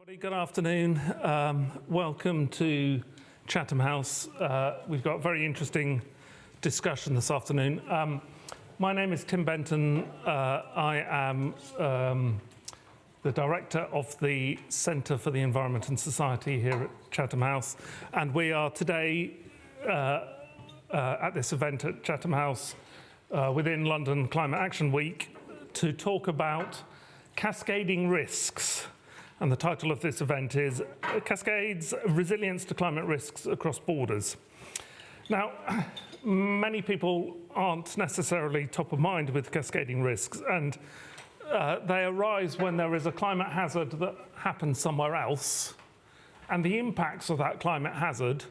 Good afternoon. Welcome to Chatham House. We've got a very interesting discussion this afternoon. My name is Tim Benton. I am the director of the Centre for the Environment and Society here at Chatham House, and we are today at this event at Chatham House within London Climate Action Week to talk about cascading risks. And the title of this event is Cascades, Resilience to Climate Risks Across Borders. Now, many people aren't necessarily top of mind with cascading risks, and they arise when there is a climate hazard that happens somewhere else, and the impacts of that climate hazard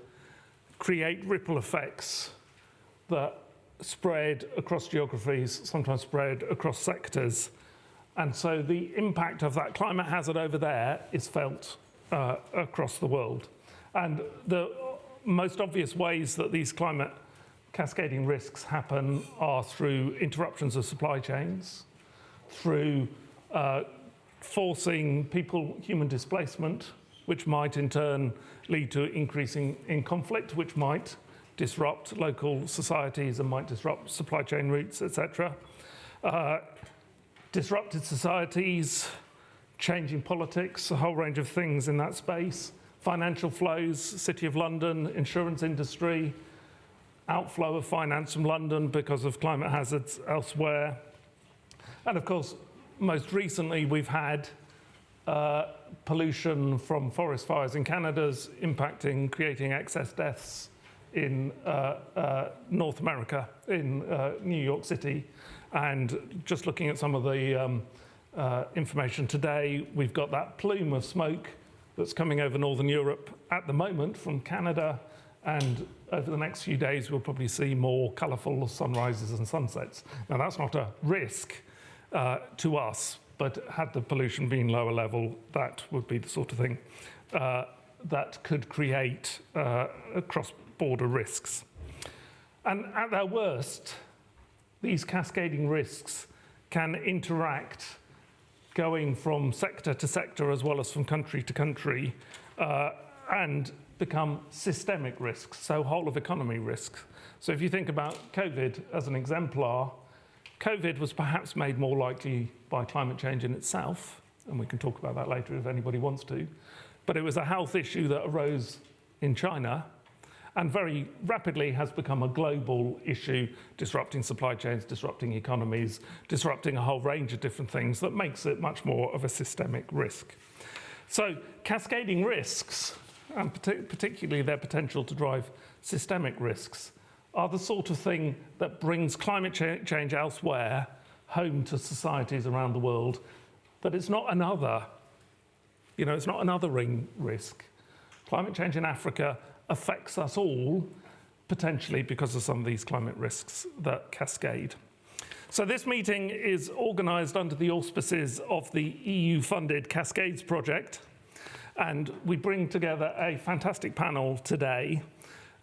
create ripple effects that spread across geographies, sometimes spread across sectors. And so the impact of that climate hazard over there is felt across the world. And the most obvious ways that these climate cascading risks happen are through interruptions of supply chains, through forcing human displacement, which might in turn lead to increasing in conflict, which might disrupt local societies and might disrupt supply chain routes, etc. Disrupted societies, changing politics, a whole range of things in that space, financial flows, City of London, insurance industry, outflow of finance from London because of climate hazards elsewhere. And of course, most recently, we've had pollution from forest fires in Canada creating excess deaths in North America, in New York City. And just looking at some of the information today, we've got that plume of smoke that's coming over Northern Europe at the moment from Canada. And over the next few days, we'll probably see more colourful sunrises and sunsets. Now, that's not a risk to us, but had the pollution been lower level, that would be the sort of thing that could create cross-border risks. And at their worst, these cascading risks can interact going from sector to sector as well as from country to country and become systemic risks, so whole of economy risks. So if you think about COVID as an exemplar, COVID was perhaps made more likely by climate change in itself, and we can talk about that later if anybody wants to, but it was a health issue that arose in China and very rapidly has become a global issue, disrupting supply chains, disrupting economies, disrupting a whole range of different things that makes it much more of a systemic risk. So cascading risks, and particularly their potential to drive systemic risks, are the sort of thing that brings climate change elsewhere home to societies around the world. But it's not another, it's not another risk. Climate change in Africa affects us all, potentially because of some of these climate risks that cascade. So this meeting is organised under the auspices of the EU-funded Cascades project, and we bring together a fantastic panel today.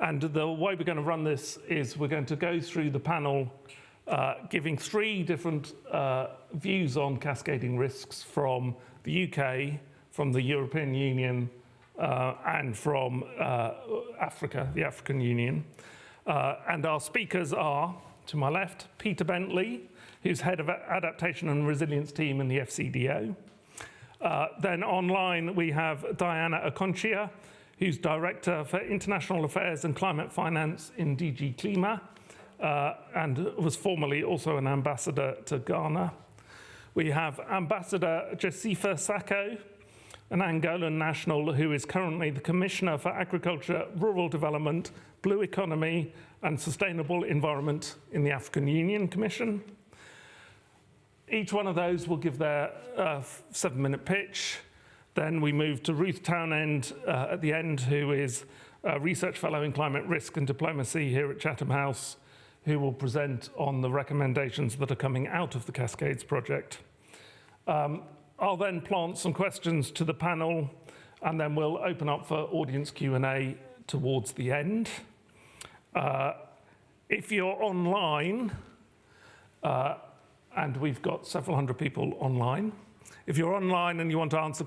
And the way we're going to run this is we're going to go through the panel giving three different views on cascading risks from the UK, from the European Union, and from Africa, the African Union. And our speakers are, to my left, Peter Bentley, who's head of adaptation and resilience team in the FCDO. Then online we have Diana Aconchia, who's director for international affairs and climate finance in DG Klima, and was formerly also an ambassador to Ghana. We have Ambassador Josifa Sacco, an Angolan national who is currently the Commissioner for Agriculture, Rural Development, Blue Economy and Sustainable Environment in the African Union Commission. Each one of those will give their 7-minute pitch. Then we move to Ruth Townend at the end, who is a research fellow in climate risk and diplomacy here at Chatham House, who will present on the recommendations that are coming out of the Cascades project. I'll then plant some questions to the panel, and then we'll open up for audience Q&A towards the end. If you're online, and we've got several hundred people online, If you're online and you want to ask a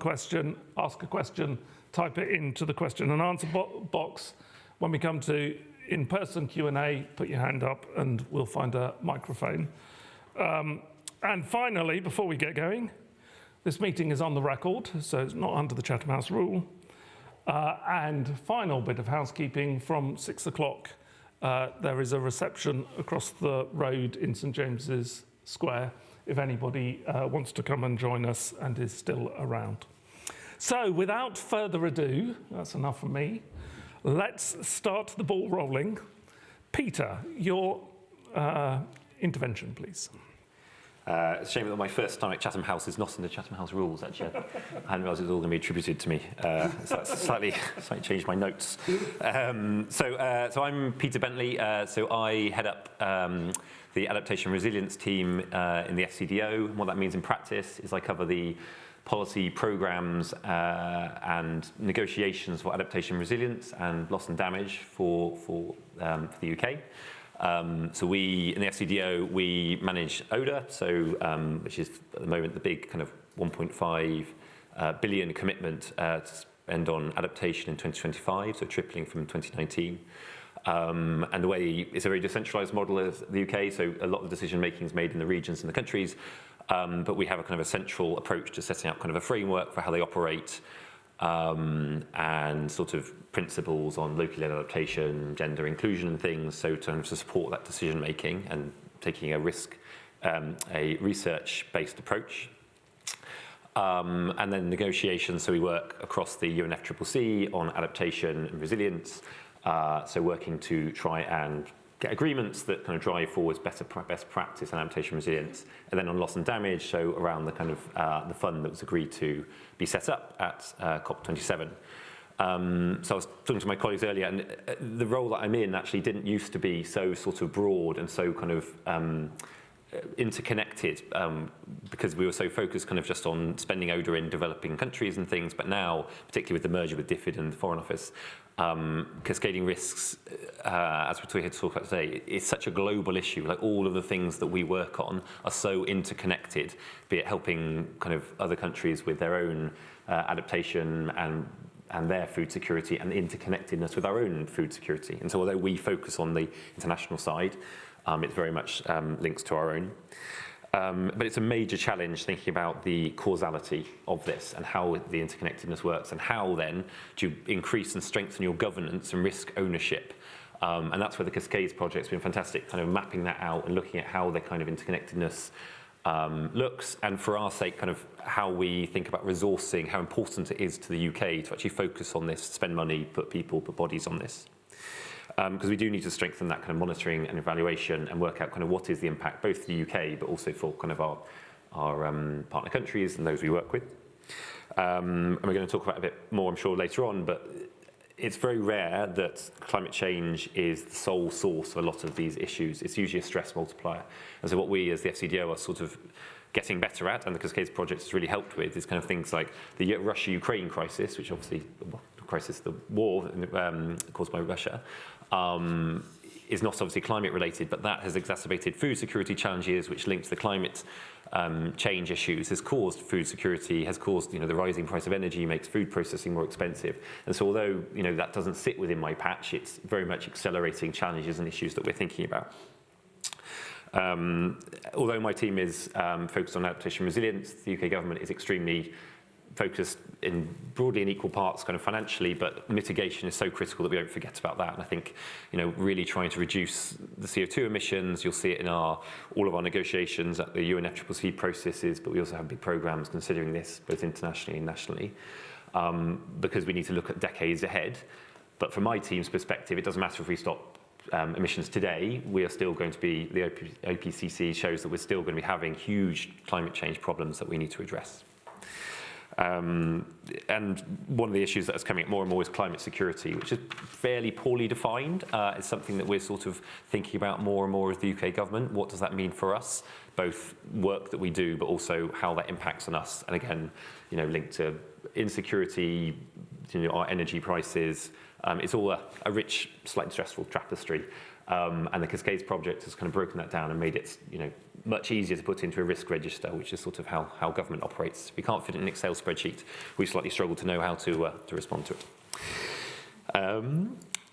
question, type it into the question and answer box. When we come to in-person Q&A, put your hand up and we'll find a microphone. And finally, before we get going, this meeting is on the record, so it's not under the Chatham House rule. And final bit of housekeeping, from 6 o'clock, there is a reception across the road in St James's Square, if anybody wants to come and join us and is still around. So without further ado, that's enough from me, let's start the ball rolling. Peter, your intervention, please. It's a shame that my first time at Chatham House is not in the Chatham House rules, actually. I hadn't realised it was all going to be attributed to me. So that's slightly changed my notes. So I'm Peter Bentley. So I head up the adaptation resilience team in the FCDO. And what that means in practice is I cover the policy programmes and negotiations for adaptation resilience and loss and damage for the UK. So we, in the FCDO, we manage ODA, which is at the moment the big kind of 1.5 billion commitment to spend on adaptation in 2025, so tripling from 2019. And the way, it's a very decentralised model of the UK, so a lot of decision making is made in the regions and the countries, but we have a kind of a central approach to setting up kind of a framework for how they operate, and sort of principles on locally led adaptation, gender inclusion and things, so to support that decision making and taking a research-based approach. And then negotiations, so we work across the UNFCCC on adaptation and resilience, so working to try and get agreements that kind of drive forwards best practice and adaptation resilience, and then on loss and damage, so around the kind of the fund that was agreed to be set up at COP27. So I was talking to my colleagues earlier, and the role that I'm in actually didn't used to be so sort of broad and so kind of interconnected, because we were so focused kind of just on spending ODA in developing countries and things, but now, particularly with the merger with DFID and the Foreign Office, cascading risks, as we're here to talk about today, it's such a global issue. Like, all of the things that we work on are so interconnected, be it helping kind of other countries with their own adaptation and their food security, and the interconnectedness with our own food security. And so although we focus on the international side, it's very much links to our own. But it's a major challenge thinking about the causality of this and how the interconnectedness works, and how then do you increase and strengthen your governance and risk ownership. And that's where the Cascades project's been fantastic, kind of mapping that out and looking at how the kind of interconnectedness looks, and for our sake, kind of how we think about resourcing, how important it is to the UK to actually focus on this, spend money, put people, put bodies on this. Because we do need to strengthen that kind of monitoring and evaluation and work out kind of what is the impact, both to the UK, but also for kind of our partner countries and those we work with. And we're going to talk about a bit more, I'm sure, later on, but it's very rare that climate change is the sole source of a lot of these issues. It's usually a stress multiplier. And so what we as the FCDO are sort of getting better at, and the Cascades project has really helped with, is kind of things like the Russia-Ukraine crisis, which obviously, the war caused by Russia, is not obviously climate related, but that has exacerbated food security challenges, which linked to the climate change issues, has caused food security, has caused, the rising price of energy makes food processing more expensive. And so although, that doesn't sit within my patch, it's very much accelerating challenges and issues that we're thinking about. Although my team is focused on adaptation resilience, the UK government is extremely focused broadly in equal parts kind of financially, but mitigation is so critical that we don't forget about that. And I think, really trying to reduce the CO2 emissions, you'll see it in all of our negotiations at the UNFCCC processes, but we also have big programs considering this both internationally and nationally, because we need to look at decades ahead. But from my team's perspective, it doesn't matter if we stop emissions today, we are still going to be, the IPCC shows that we're still going to be having huge climate change problems that we need to address. And one of the issues that is coming up more and more is climate security, which is fairly poorly defined. It's something that we're sort of thinking about more and more as the UK government. What does that mean for us? Both work that we do, but also how that impacts on us. And again, linked to insecurity, our energy prices. It's all a rich, slightly stressful tapestry. And the Cascades project has kind of broken that down and made it, much easier to put into a risk register, which is sort of how government operates. We can't fit it in an Excel spreadsheet. We slightly struggle to know how to respond to it.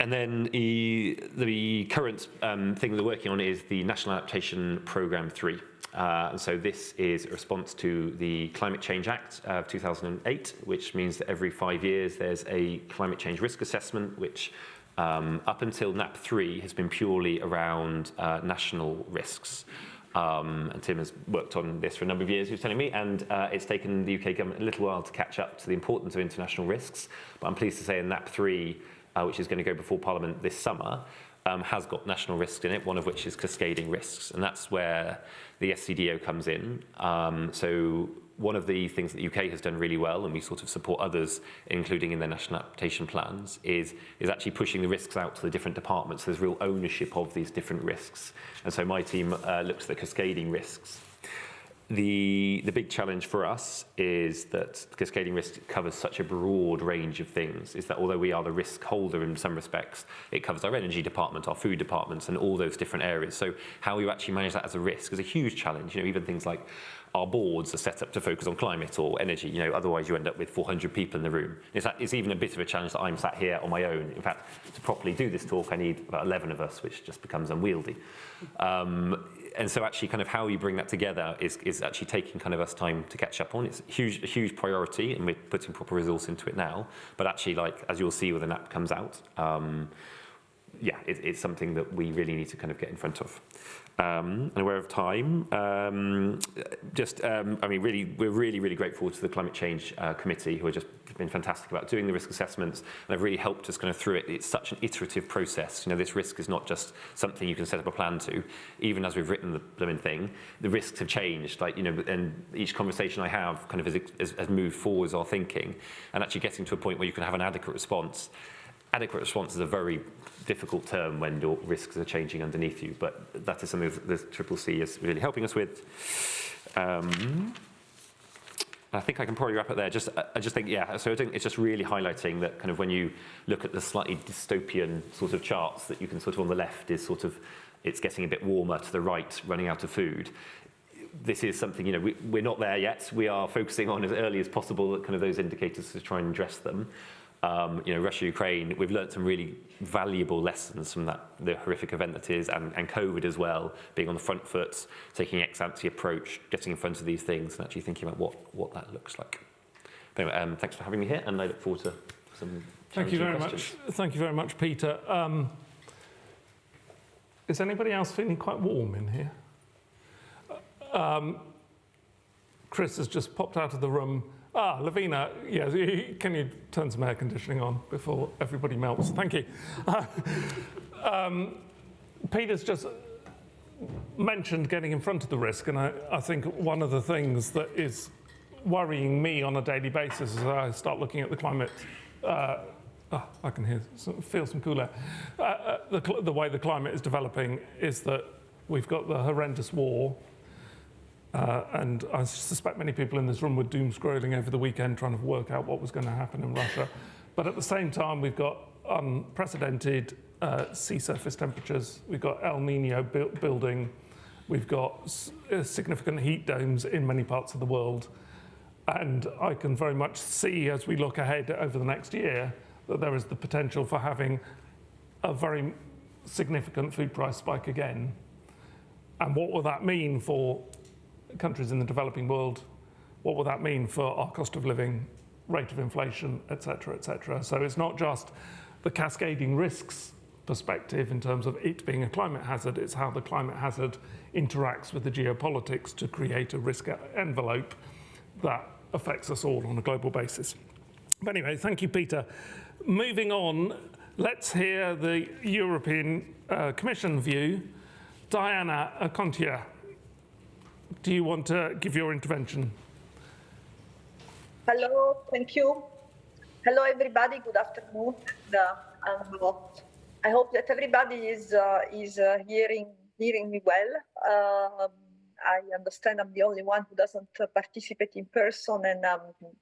And then the current thing we're working on is the National Adaptation Programme 3. And so this is a response to the Climate Change Act of 2008, which means that every 5 years there's a climate change risk assessment, which up until NAP3 has been purely around national risks. And Tim has worked on this for a number of years, he was telling me, and it's taken the UK government a little while to catch up to the importance of international risks. But I'm pleased to say in NAP3, which is going to go before Parliament this summer, has got national risks in it, one of which is cascading risks. And that's where the SCDO comes in. So one of the things that the UK has done really well, and we sort of support others, including in their national adaptation plans, is actually pushing the risks out to the different departments. There's real ownership of these different risks. And so my team looks at the cascading risks. The big challenge for us is that cascading risk covers such a broad range of things, is that although we are the risk holder in some respects, it covers our energy department, our food departments, and all those different areas. So how you actually manage that as a risk is a huge challenge. You know, even things like our boards are set up to focus on climate or energy, you know, otherwise you end up with 400 people in the room. It's even a bit of a challenge that I'm sat here on my own. In fact, to properly do this talk, I need about 11 of us, which just becomes unwieldy. And so actually kind of how you bring that together is actually taking kind of us time to catch up on. It's a huge priority, and we're putting proper resource into it now. But actually, like, as you'll see when the app comes out, yeah, it's something that we really need to kind of get in front of. And aware of time, I mean, we're really grateful to the Climate Change Committee, who have just been fantastic about doing the risk assessments, and have really helped us kind of through it. It's such an iterative process. You know, this risk is not just something you can set up a plan to. Even as we've written the blooming thing, the risks have changed. Like, you know, and each conversation I have kind of has moved forwards our thinking, and actually getting to a point where you can have an adequate response. Adequate response is a very difficult term when your risks are changing underneath you, but that is something that the CCC is really helping us with. I think I can probably wrap it there. I just think, yeah, so I think it's just really highlighting that kind of when you look at the slightly dystopian sort of charts that you can sort of on the left is sort of, it's getting a bit warmer, to the right, running out of food. This is something, you know, we're not there yet. We are focusing on as early as possible kind of those indicators to try and address them. You know, Russia, Ukraine, we've learned some really valuable lessons from that, the horrific event that is, and COVID as well, being on the front foot, taking ex-ante approach, getting in front of these things, and actually thinking about what that looks like. But anyway, thanks for having me here, and I look forward to some challenging questions. Thank you very much, Peter. Is anybody else feeling quite warm in here? Chris has just popped out of the room. Lavina, yeah, can you turn some air conditioning on before everybody melts? Thank you. Peter's just mentioned getting in front of the risk, and I think one of the things that is worrying me on a daily basis as I start looking at the climate, I can feel some cool air, the way the climate is developing is that we've got the horrendous war. And I suspect many people in this room were doom scrolling over the weekend trying to work out what was going to happen in Russia. But at the same time, we've got unprecedented sea surface temperatures. We've got El Nino building. We've got significant heat domes in many parts of the world. And I can very much see as we look ahead over the next year that there is the potential for having a very significant food price spike again. And what will that mean for countries in the developing world? What will that mean for our cost of living, rate of inflation, et cetera, et cetera? So it's not just the cascading risks perspective in terms of it being a climate hazard, it's how the climate hazard interacts with the geopolitics to create a risk envelope that affects us all on a global basis. But anyway, thank you, Peter. Moving on, let's hear the European Commission view. Diana Acontia, do you want to give your intervention? Hello, thank you. Hello, everybody. Good afternoon. I hope that everybody is hearing me well. I understand I'm the only one who doesn't participate in person, and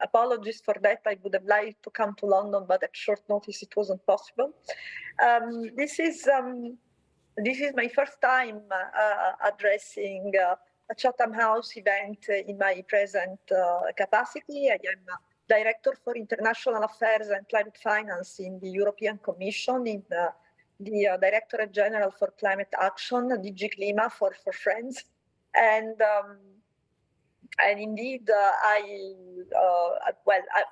apologies for that. I would have liked to come to London, but at short notice it wasn't possible. This is my first time addressing Chatham House event in my present capacity. I am Director for International Affairs and Climate Finance in the European Commission, in the Directorate General for Climate Action, DG Clima for Friends. And indeed,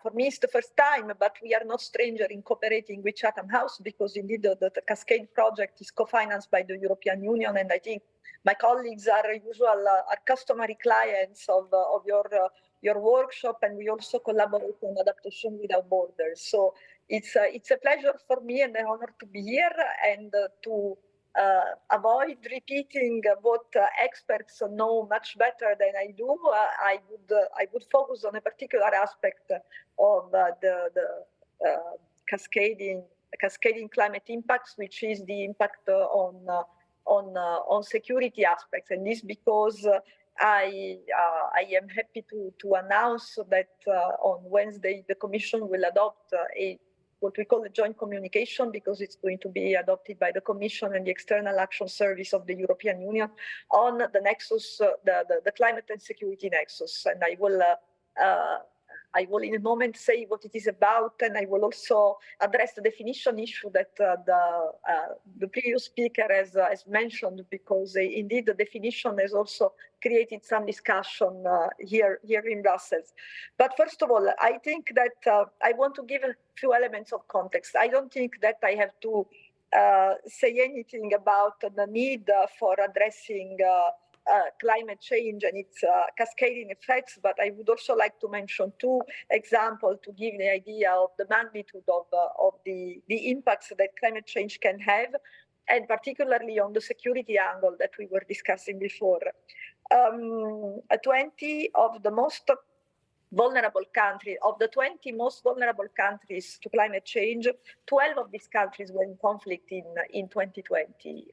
for me, it's the first time, but we are not stranger in cooperating with Chatham House, because indeed the Cascade project is co-financed by the European Union, and I think my colleagues are are customary clients of your workshop, and we also collaborate on Adaptation Without Borders. So it's a pleasure for me and an honor to be here and to avoid repeating what experts know much better than I do. I would focus on a particular aspect of the cascading climate impacts, which is the impact on security aspects, and this because I am happy to announce that on Wednesday the Commission will adopt what we call a joint communication, because it's going to be adopted by the Commission and the External Action Service of the European Union on the nexus, the climate and security nexus. And I will in a moment say what it is about, and I will also address the definition issue that the previous speaker has mentioned, because indeed the definition has also created some discussion here in Brussels. But first of all, I think that I want to give a few elements of context. I don't think that I have to say anything about the need for addressing climate change and its cascading effects, but I would also like to mention two examples to give the idea of the magnitude of the impacts that climate change can have, and particularly on the security angle that we were discussing before. 20 of the most vulnerable countries, of the 20 most vulnerable countries to climate change, 12 of these countries were in conflict in 2020.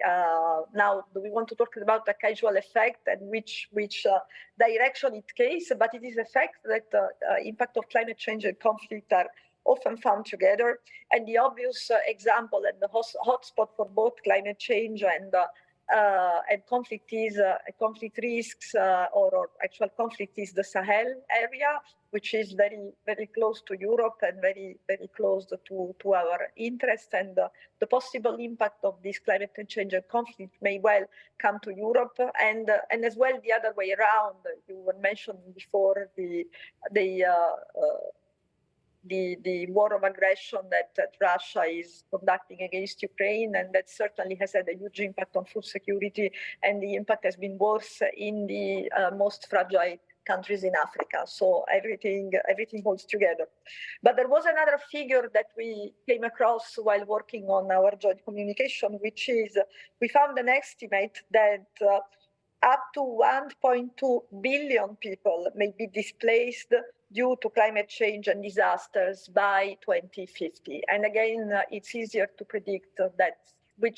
Now, we want to talk about the causal effect and which direction it takes, but it is a fact that the impact of climate change and conflict are often found together. And the obvious example and the hotspot for both climate change and conflict risks, or actual conflict is the Sahel area, which is very, very close to Europe and very, very close to our interests. And the possible impact of this climate change and conflict may well come to Europe, and as well the other way around. You were mentioning before the war of aggression that Russia is conducting against Ukraine, and that certainly has had a huge impact on food security, and the impact has been worse in the most fragile countries in Africa. So everything holds together. But there was another figure that we came across while working on our joint communication, which is we found an estimate that up to 1.2 billion people may be displaced due to climate change and disasters by 2050. And again, it's easier to predict that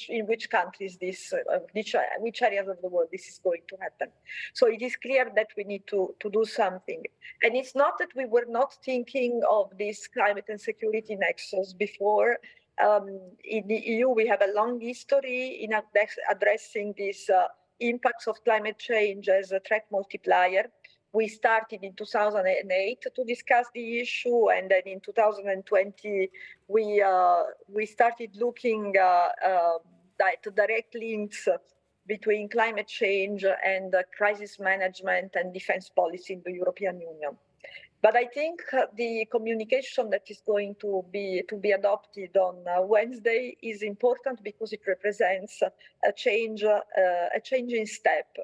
in which countries this, which areas of the world this is going to happen. So it is clear that we need to do something. And it's not that we were not thinking of this climate and security nexus before. In the EU, we have a long history in addressing these impacts of climate change as a threat multiplier. We started in 2008 to discuss the issue, and then in 2020 we started looking at direct links between climate change and crisis management and defense policy in the European Union. But I think the communication that is going to be adopted on Wednesday is important because it represents a changing step.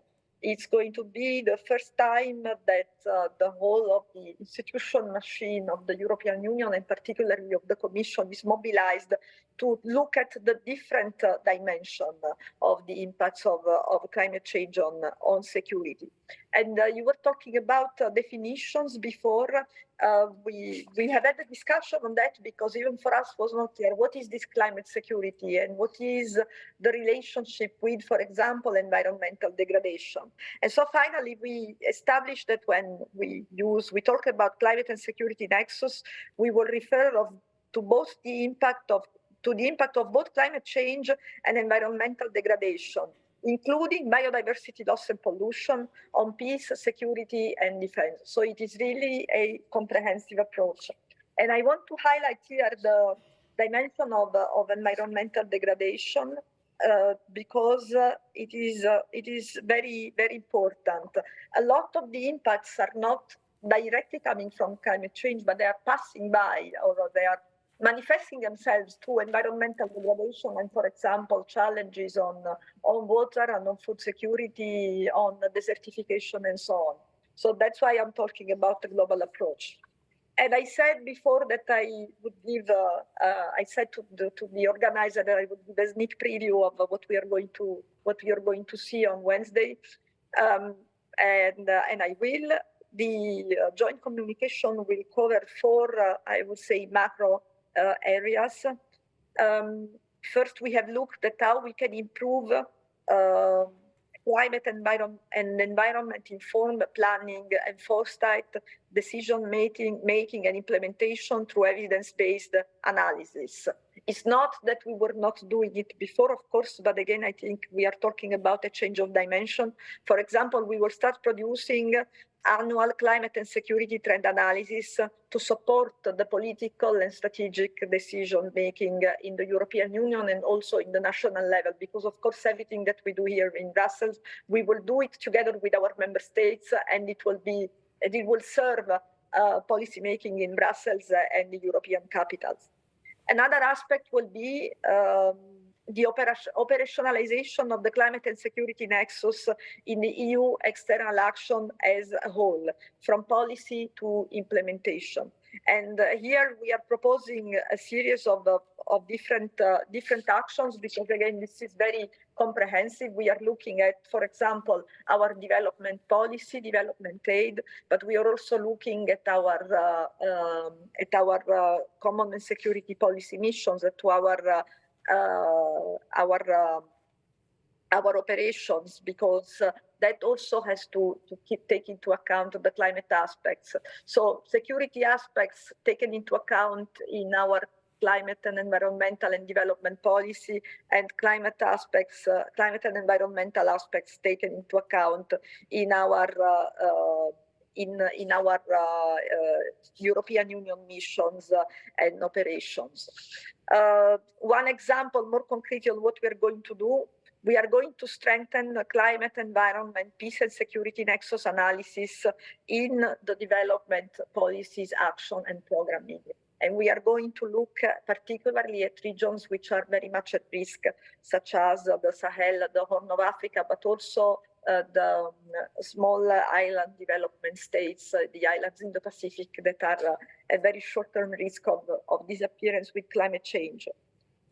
It's going to be the first time that the whole of the institution machine of the European Union, and particularly of the Commission, is mobilized to look at the different dimension of the impacts of climate change on security. And you were talking about definitions before. We have had a discussion on that because even for us was not clear what is this climate security and what is the relationship with, for example, environmental degradation. And so finally, we established that when we talk about climate and security nexus, we will refer to both the impact of both climate change and environmental degradation. including biodiversity loss and pollution, on peace, security, and defense. So it is really a comprehensive approach. And I want to highlight here the dimension of environmental degradation, because it is very, very important. A lot of the impacts are not directly coming from climate change, but they are passing by, or they are manifesting themselves through environmental degradation and, for example, challenges on water and on food security, on desertification, and so on. So that's why I'm talking about the global approach. And I said before that I would give, I said to the organizer that I would give a sneak preview of what we are going to see on Wednesday, and I will. The joint communication will cover 4, I would say, macro areas. First, we have looked at how we can improve climate and environment-informed planning and foresight, decision-making and implementation through evidence-based analysis. It's not that we were not doing it before, of course, but again, I think we are talking about a change of dimension. For example, we will start producing annual climate and security trend analysis to support the political and strategic decision making in the European Union and also in the national level, because of course everything that we do here in Brussels, we will do it together with our member states, and it will serve policy making in Brussels and the European capitals. Another aspect will be the operationalization of the climate and security nexus in the EU external action as a whole, from policy to implementation. And here we are proposing a series of different actions, because again, this is very comprehensive. We are looking at, for example, our development policy, development aid, but we are also looking at our common and security policy missions, to our operations, because that also has to take into account the climate aspects. So security aspects taken into account in our climate and environmental and development policy, and climate and environmental aspects taken into account in our European Union missions and operations. One example, more concretely, on what we are going to do: we are going to strengthen the climate, environment, peace and security nexus analysis in the development policies, action and programming. And we are going to look particularly at regions which are very much at risk, such as the Sahel, the Horn of Africa, but also the small island development states, the islands in the Pacific that are a very short-term risk of disappearance with climate change.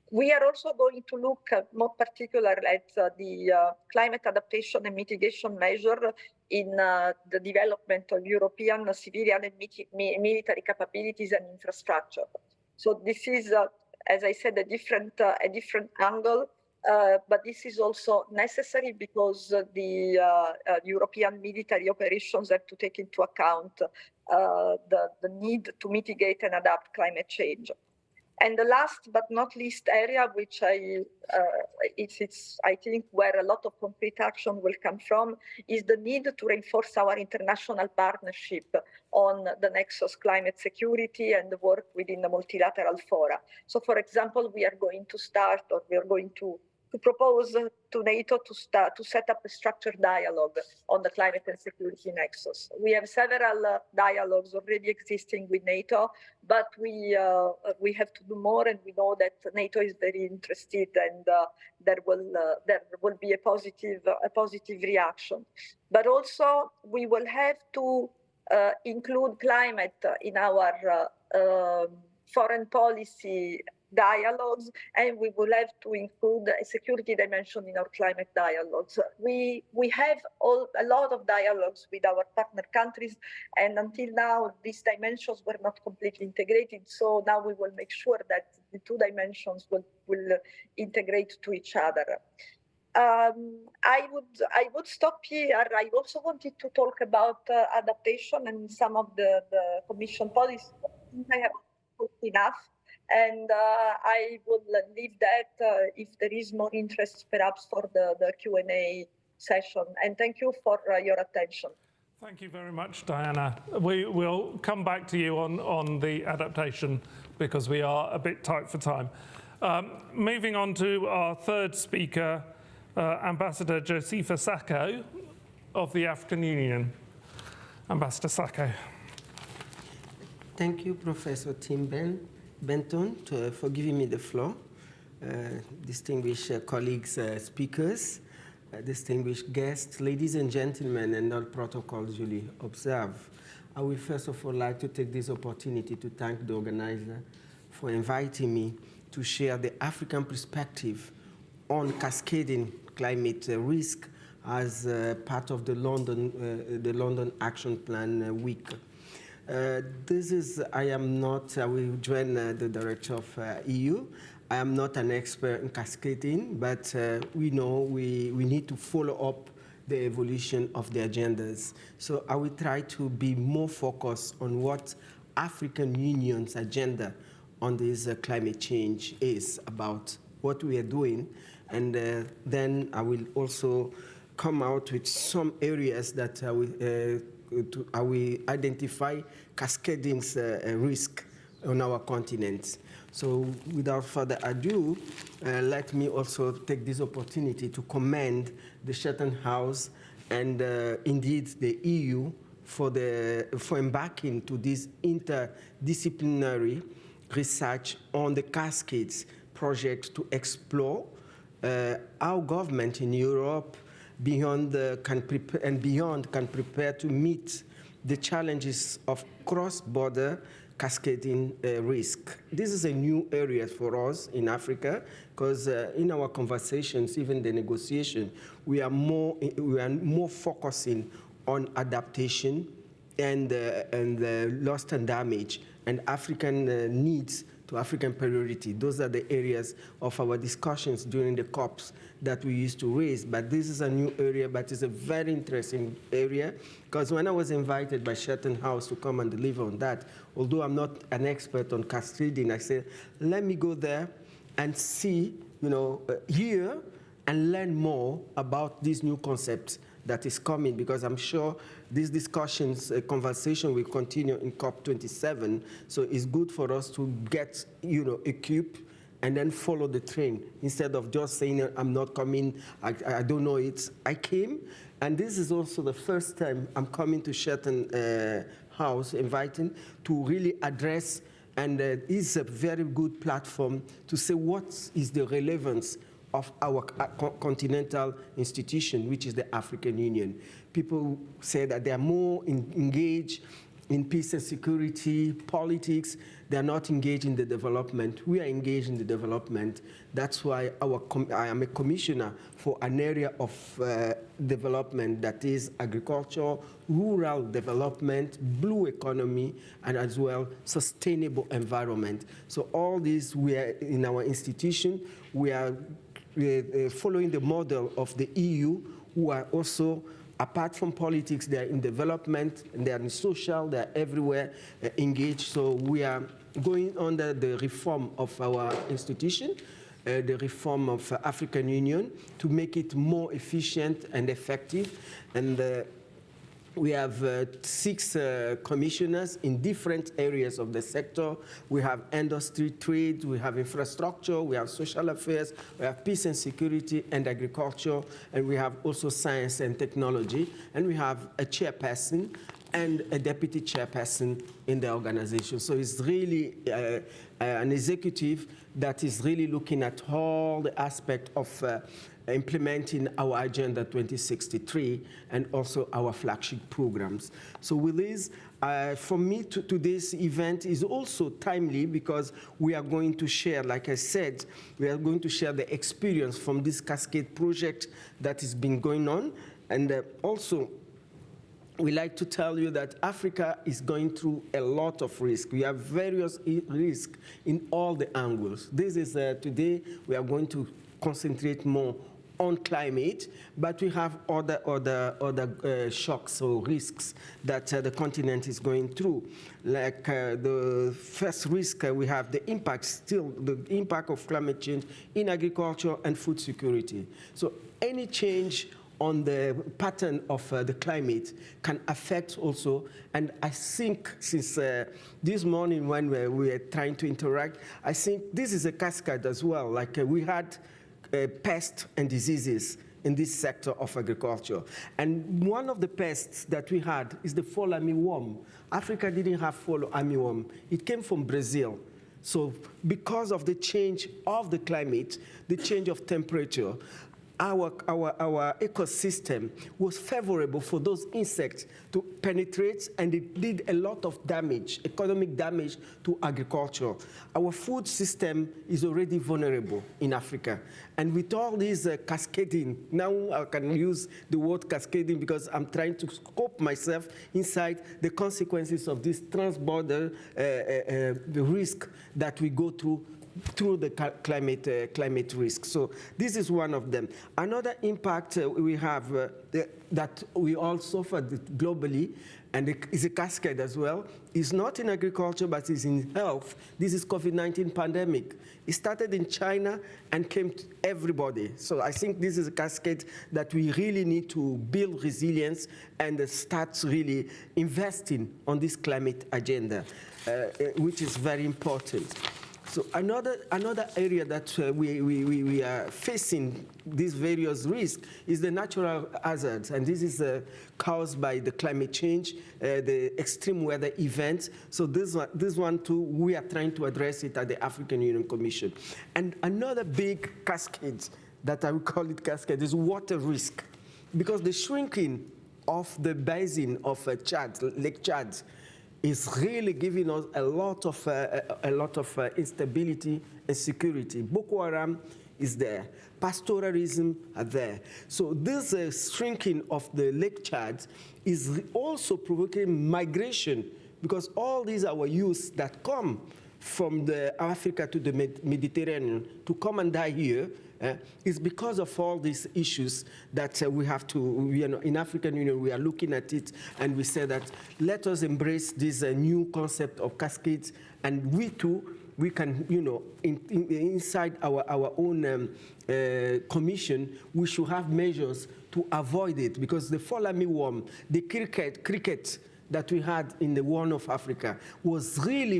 We are also going to look more particularly at the climate adaptation and mitigation measure in the development of European civilian and military capabilities and infrastructure. So this is, as I said, a different angle, but this is also necessary because the European military operations have to take into account the need to mitigate and adapt climate change. And the last but not least area, which it's I think where a lot of concrete action will come from, is the need to reinforce our international partnership on the nexus climate security and the work within the multilateral fora. So, for example, we are going to propose to NATO to set up a structured dialogue on the climate and security nexus. We have several dialogues already existing with NATO, but we have to do more, and we know that NATO is very interested, and there will be a positive reaction. But also we will have to include climate in our foreign policy dialogues, and we will have to include a security dimension in our climate dialogues. We have a lot of dialogues with our partner countries, and until now these dimensions were not completely integrated. So now we will make sure that the two dimensions will integrate to each other. I would stop here. I also wanted to talk about adaptation and some of the Commission policies. I think I have talked enough. And I will leave that if there is more interest, perhaps for the Q&A session. And thank you for your attention. Thank you very much, Diana. We will come back to you on the adaptation because we are a bit tight for time. Moving on to our third speaker, Ambassador Josefa Sacco of the African Union. Ambassador Sacco. Thank you, Professor Tim Benton, for giving me the floor. Distinguished colleagues, speakers, distinguished guests, ladies and gentlemen, and all protocols duly observed. I will first of all like to take this opportunity to thank the organizer for inviting me to share the African perspective on cascading climate risk as part of the London Action Plan Week. I will join the director of EU. I am not an expert in cascading, but we know we need to follow up the evolution of the agendas. So I will try to be more focused on what African Union's agenda on this climate change is about, what we are doing, and then I will also come out with some areas that I will identify cascading's risk on our continent. So without further ado, let me also take this opportunity to commend the Chatham House and indeed the EU for embarking to this interdisciplinary research on the Cascades project to explore how government in Europe can prepare to meet the challenges of cross-border cascading risk. This is a new area for us in Africa because in our conversations, even the negotiation, we are more focusing on adaptation and loss and damage and African needs to African priority. Those are the areas of our discussions during the COPs that we used to raise. But this is a new area, but it's a very interesting area because when I was invited by Chatham House to come and deliver on that, although I'm not an expert on cascading, I said, let me go there and see, hear and learn more about these new concepts that is coming, because I'm sure these discussions, conversation will continue in COP27. So it's good for us to get, equipped and then follow the train instead of just saying, I'm not coming, I don't know it. I came, and this is also the first time I'm coming to Chatham House, inviting to really address, and it's a very good platform to say what is the relevance of our continental institution, which is the African Union. People say that they are more engaged in peace and security, politics. They are not engaged in the development. We are engaged in the development. That's why I am a commissioner for an area of development that is agriculture, rural development, blue economy, and as well sustainable environment. So all these, we are in our institution, we are following the model of the EU, who are also, apart from politics, they are in development, and they are in social, they are everywhere engaged. So we are going under the reform of our institution, the reform of African Union, to make it more efficient and effective. And we have 6 commissioners in different areas of the sector. We have industry, trade, we have infrastructure, we have social affairs, we have peace and security and agriculture, and we have also science and technology. And we have a chairperson and a deputy chairperson in the organization. So it's really an executive that is really looking at all the aspects of implementing our Agenda 2063 and also our flagship programs. So with this, for me, today's event is also timely because we are going to share, like I said, we are going to share the experience from this Cascade project that has been going on. And also, we like to tell you that Africa is going through a lot of risk. We have various risks in all the angles. This is, today, we are going to concentrate more on climate, but we have other shocks or risks that the continent is going through. Like the first risk, we have the impact of climate change in agriculture and food security. So any change on the pattern of the climate can affect also, and I think since this morning when we were trying to interact, I think this is a cascade as well. Like we had pests and diseases in this sector of agriculture. And one of the pests that we had is the fall armyworm. Africa didn't have fall armyworm. It came from Brazil. So because of the change of the climate, the change of temperature, our ecosystem was favorable for those insects to penetrate, and it did a lot of damage, economic damage to agriculture. Our food system is already vulnerable in Africa. And with all this cascading, now I can use the word cascading because I'm trying to scope myself inside the consequences of this transborder the risk that we go through the climate risk. So this is one of them. Another impact we have that we all suffered globally, and it is a cascade as well, is not in agriculture, but is in health. This is COVID-19 pandemic. It started in China and came to everybody. So I think this is a cascade that we really need to build resilience and start really investing on this climate agenda, which is very important. So another area that we are facing these various risks is the natural hazards, and this is caused by the climate change, the extreme weather events. So this one too, we are trying to address it at the African Union Commission. And another big cascade that I would call it cascade is water risk, because the shrinking of the basin of Chad, Lake Chad, is really giving us a lot of instability and security. Boko Haram is there. Pastoralism are there. So this shrinking of the Lake Chad is also provoking migration, because all these are our youths that come from the Africa to the Mediterranean to come and die here. Is because of all these issues that we have to, in African Union, we are looking at it, and we say that let us embrace this new concept of cascades, and we too, we can, inside our own commission, we should have measures to avoid it, because the fall armyworm, the cricket that we had in the Horn of Africa was really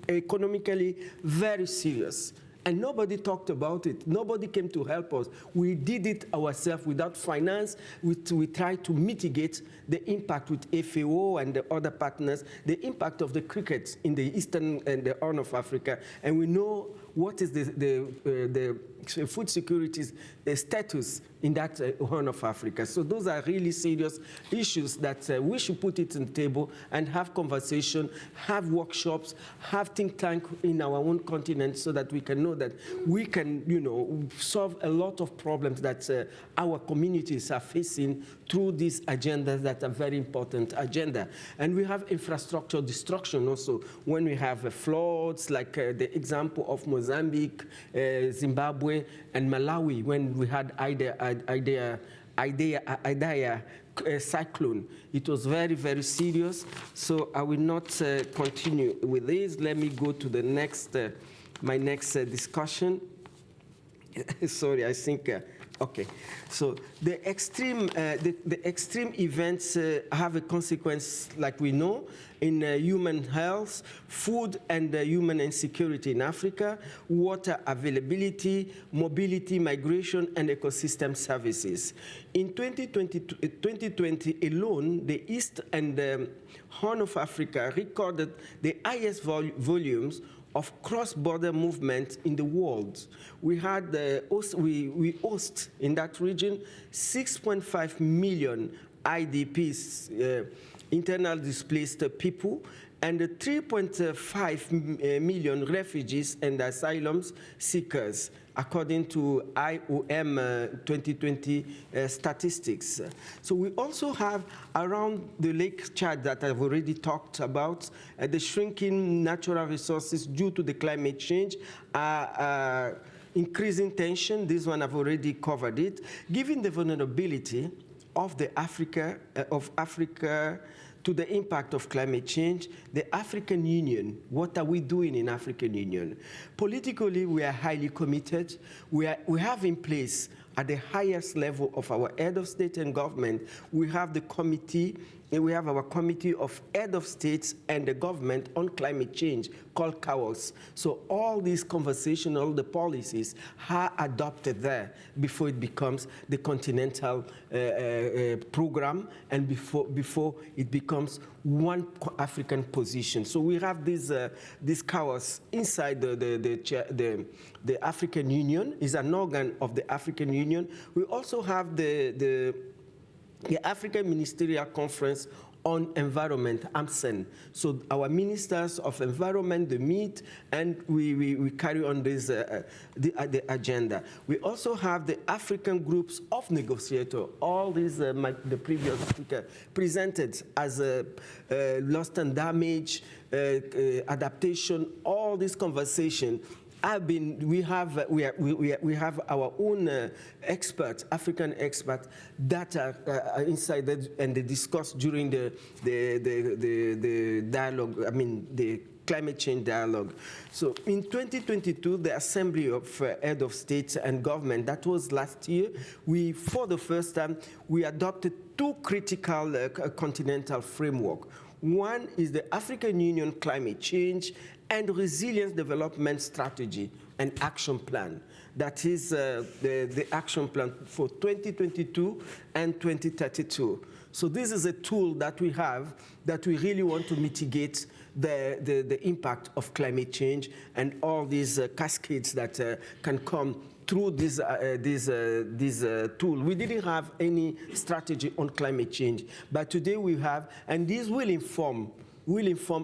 economically very serious. And nobody talked about it. Nobody came to help us. We did it ourselves without finance. We tried to mitigate the impact with FAO and the other partners, the impact of the crickets in the eastern and the Horn of Africa. And we know what is the food security status in that Horn of Africa. So those are really serious issues that we should put it on the table and have conversation, have workshops, have think tank in our own continent, so that we can know that we can, solve a lot of problems that our communities are facing through these agendas that are very important agenda. And we have infrastructure destruction also when we have floods, like the example of Mozambique, Zimbabwe, and Malawi, when we had Idea cyclone. It was very, very serious. So I will not continue with this. Let me go to the next, my next discussion. Sorry, I think. Okay, so the extreme events have a consequence, like we know, in human health, food and human insecurity in Africa, water availability, mobility, migration, and ecosystem services. In 2020 alone, the East and the Horn of Africa recorded the highest volumes of cross-border movement in the world. We had we host in that region 6.5 million IDPs, internal displaced people, and 3.5 million refugees and asylum seekers, according to IOM 2020 statistics. So we also have around the Lake Chad that I've already talked about, the shrinking natural resources due to the climate change are increasing tension, this one I've already covered it, given the vulnerability of Africa to the impact of climate change, the African Union, what are we doing in African Union? Politically, we are highly committed. We have in place at the highest level of our head of state and government, we have the committee, and we have our committee of head of states and the government on climate change called CAOS. So all these conversations, all the policies are adopted there before it becomes the continental program and before it becomes one African position. So we have this CAOS inside the African Union, is an organ of the African Union. We also have the African Ministerial Conference on Environment, AMCEN. So our ministers of environment, they meet, and we carry on this the agenda. We also have the African groups of negotiators. All these, the previous speaker presented as loss and damage, adaptation, all this conversation. We have our own experts, African experts, that are inside and they discuss during the dialogue. I mean the climate change dialogue. So in 2022, the Assembly of Head of States and Government, that was last year, for the first time, we adopted two critical continental framework. One is the African Union Climate Change and Resilience Development Strategy and Action Plan. That is the action plan for 2022 and 2032. So this is a tool that we have that we really want to mitigate the impact of climate change and all these cascades that can come through this tool. We didn't have any strategy on climate change, but today we have, and this will inform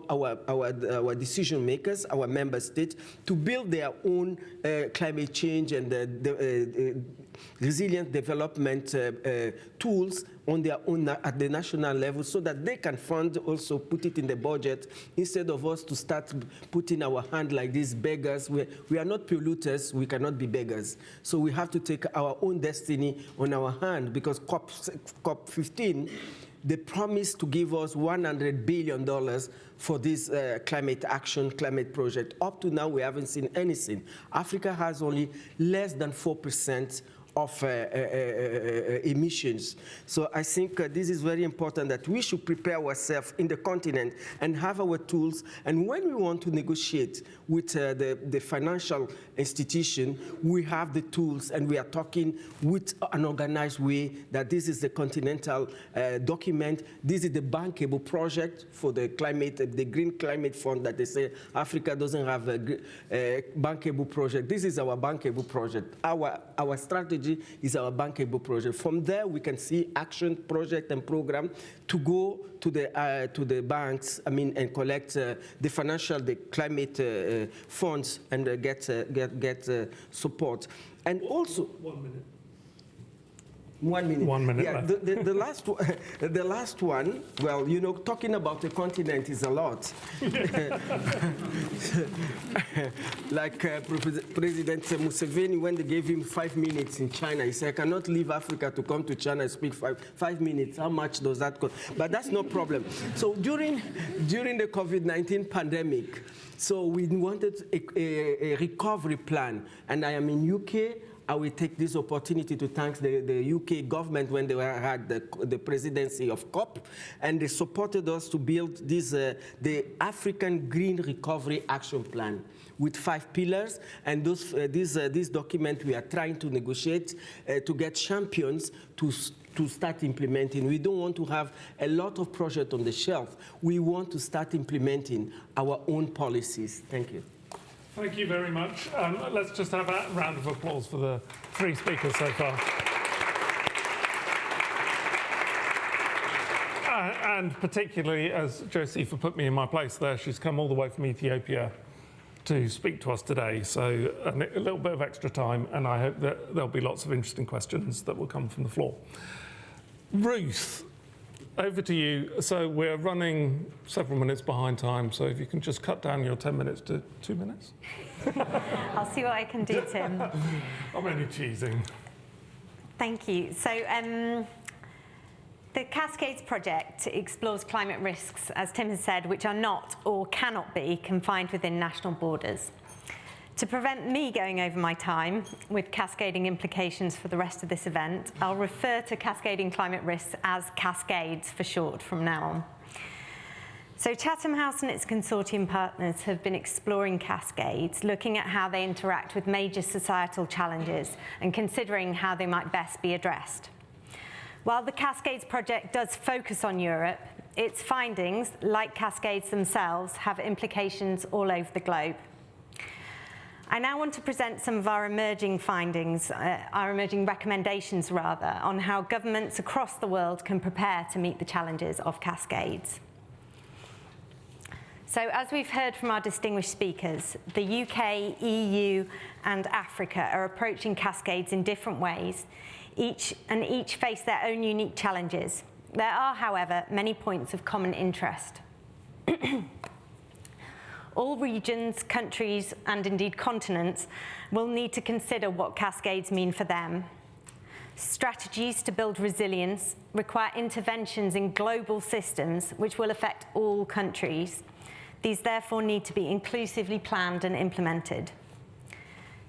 our decision makers, our member states, to build their own climate change and resilient development tools on their own at the national level, so that they can fund, also put it in the budget, instead of us to start putting our hand like these beggars. We are not polluters, we cannot be beggars. So we have to take our own destiny on our hand, because COP15, they promised to give us $100 billion for this climate action, climate project. Up to now, we haven't seen anything. Africa has only less than 4% of emissions. So I think this is very important, that we should prepare ourselves in the continent and have our tools. And when we want to negotiate with the financial institution, we have the tools, and we are talking with an organized way that this is the continental document. This is the bankable project for the climate, the Green Climate Fund that they say Africa doesn't have a bankable project. This is our bankable project. Our strategy is our bankable project. From there, we can see action, project, and program to go to the banks. I mean, and collect the climate funds and get support. And also, 1 minute. 1 minute. 1 minute yeah, left. The last one, well, you know, talking about the continent is a lot. Like President Museveni, when they gave him 5 minutes in China, he said, I cannot leave Africa to come to China and speak 5 minutes. How much does that cost? But that's no problem. So during the COVID-19 pandemic, so we wanted a recovery plan. And I am in UK. I will take this opportunity to thank the UK government when they had the presidency of COP, and they supported us to build this, the African Green Recovery Action Plan with 5 pillars. And this document we are trying to negotiate to get champions to start implementing. We don't want to have a lot of projects on the shelf. We want to start implementing our own policies. Thank you. Thank you very much. Let's just have a round of applause for the 3 speakers so far. And particularly, as Josepha put me in my place there, she's come all the way from Ethiopia to speak to us today. So a little bit of extra time, and I hope that there'll be lots of interesting questions that will come from the floor. Ruth, over to you. So we're running several minutes behind time, so if you can just cut down your 10 minutes to 2 minutes. I'll see what I can do, Tim. I'm only teasing. Thank you. So the Cascades project explores climate risks, as Tim has said, which are not or cannot be confined within national borders. To prevent me going over my time with cascading implications for the rest of this event, I'll refer to cascading climate risks as Cascades for short from now on. So Chatham House and its consortium partners have been exploring cascades, looking at how they interact with major societal challenges and considering how they might best be addressed. While the Cascades project does focus on Europe, its findings, like cascades themselves, have implications all over the globe. I now want to present some of our emerging findings, our emerging recommendations rather, on how governments across the world can prepare to meet the challenges of cascades. So as we've heard from our distinguished speakers, the UK, EU and Africa are approaching cascades in different ways, each face their own unique challenges. There are, however, many points of common interest. All regions, countries, and indeed continents will need to consider what cascades mean for them. Strategies to build resilience require interventions in global systems which will affect all countries. These therefore need to be inclusively planned and implemented.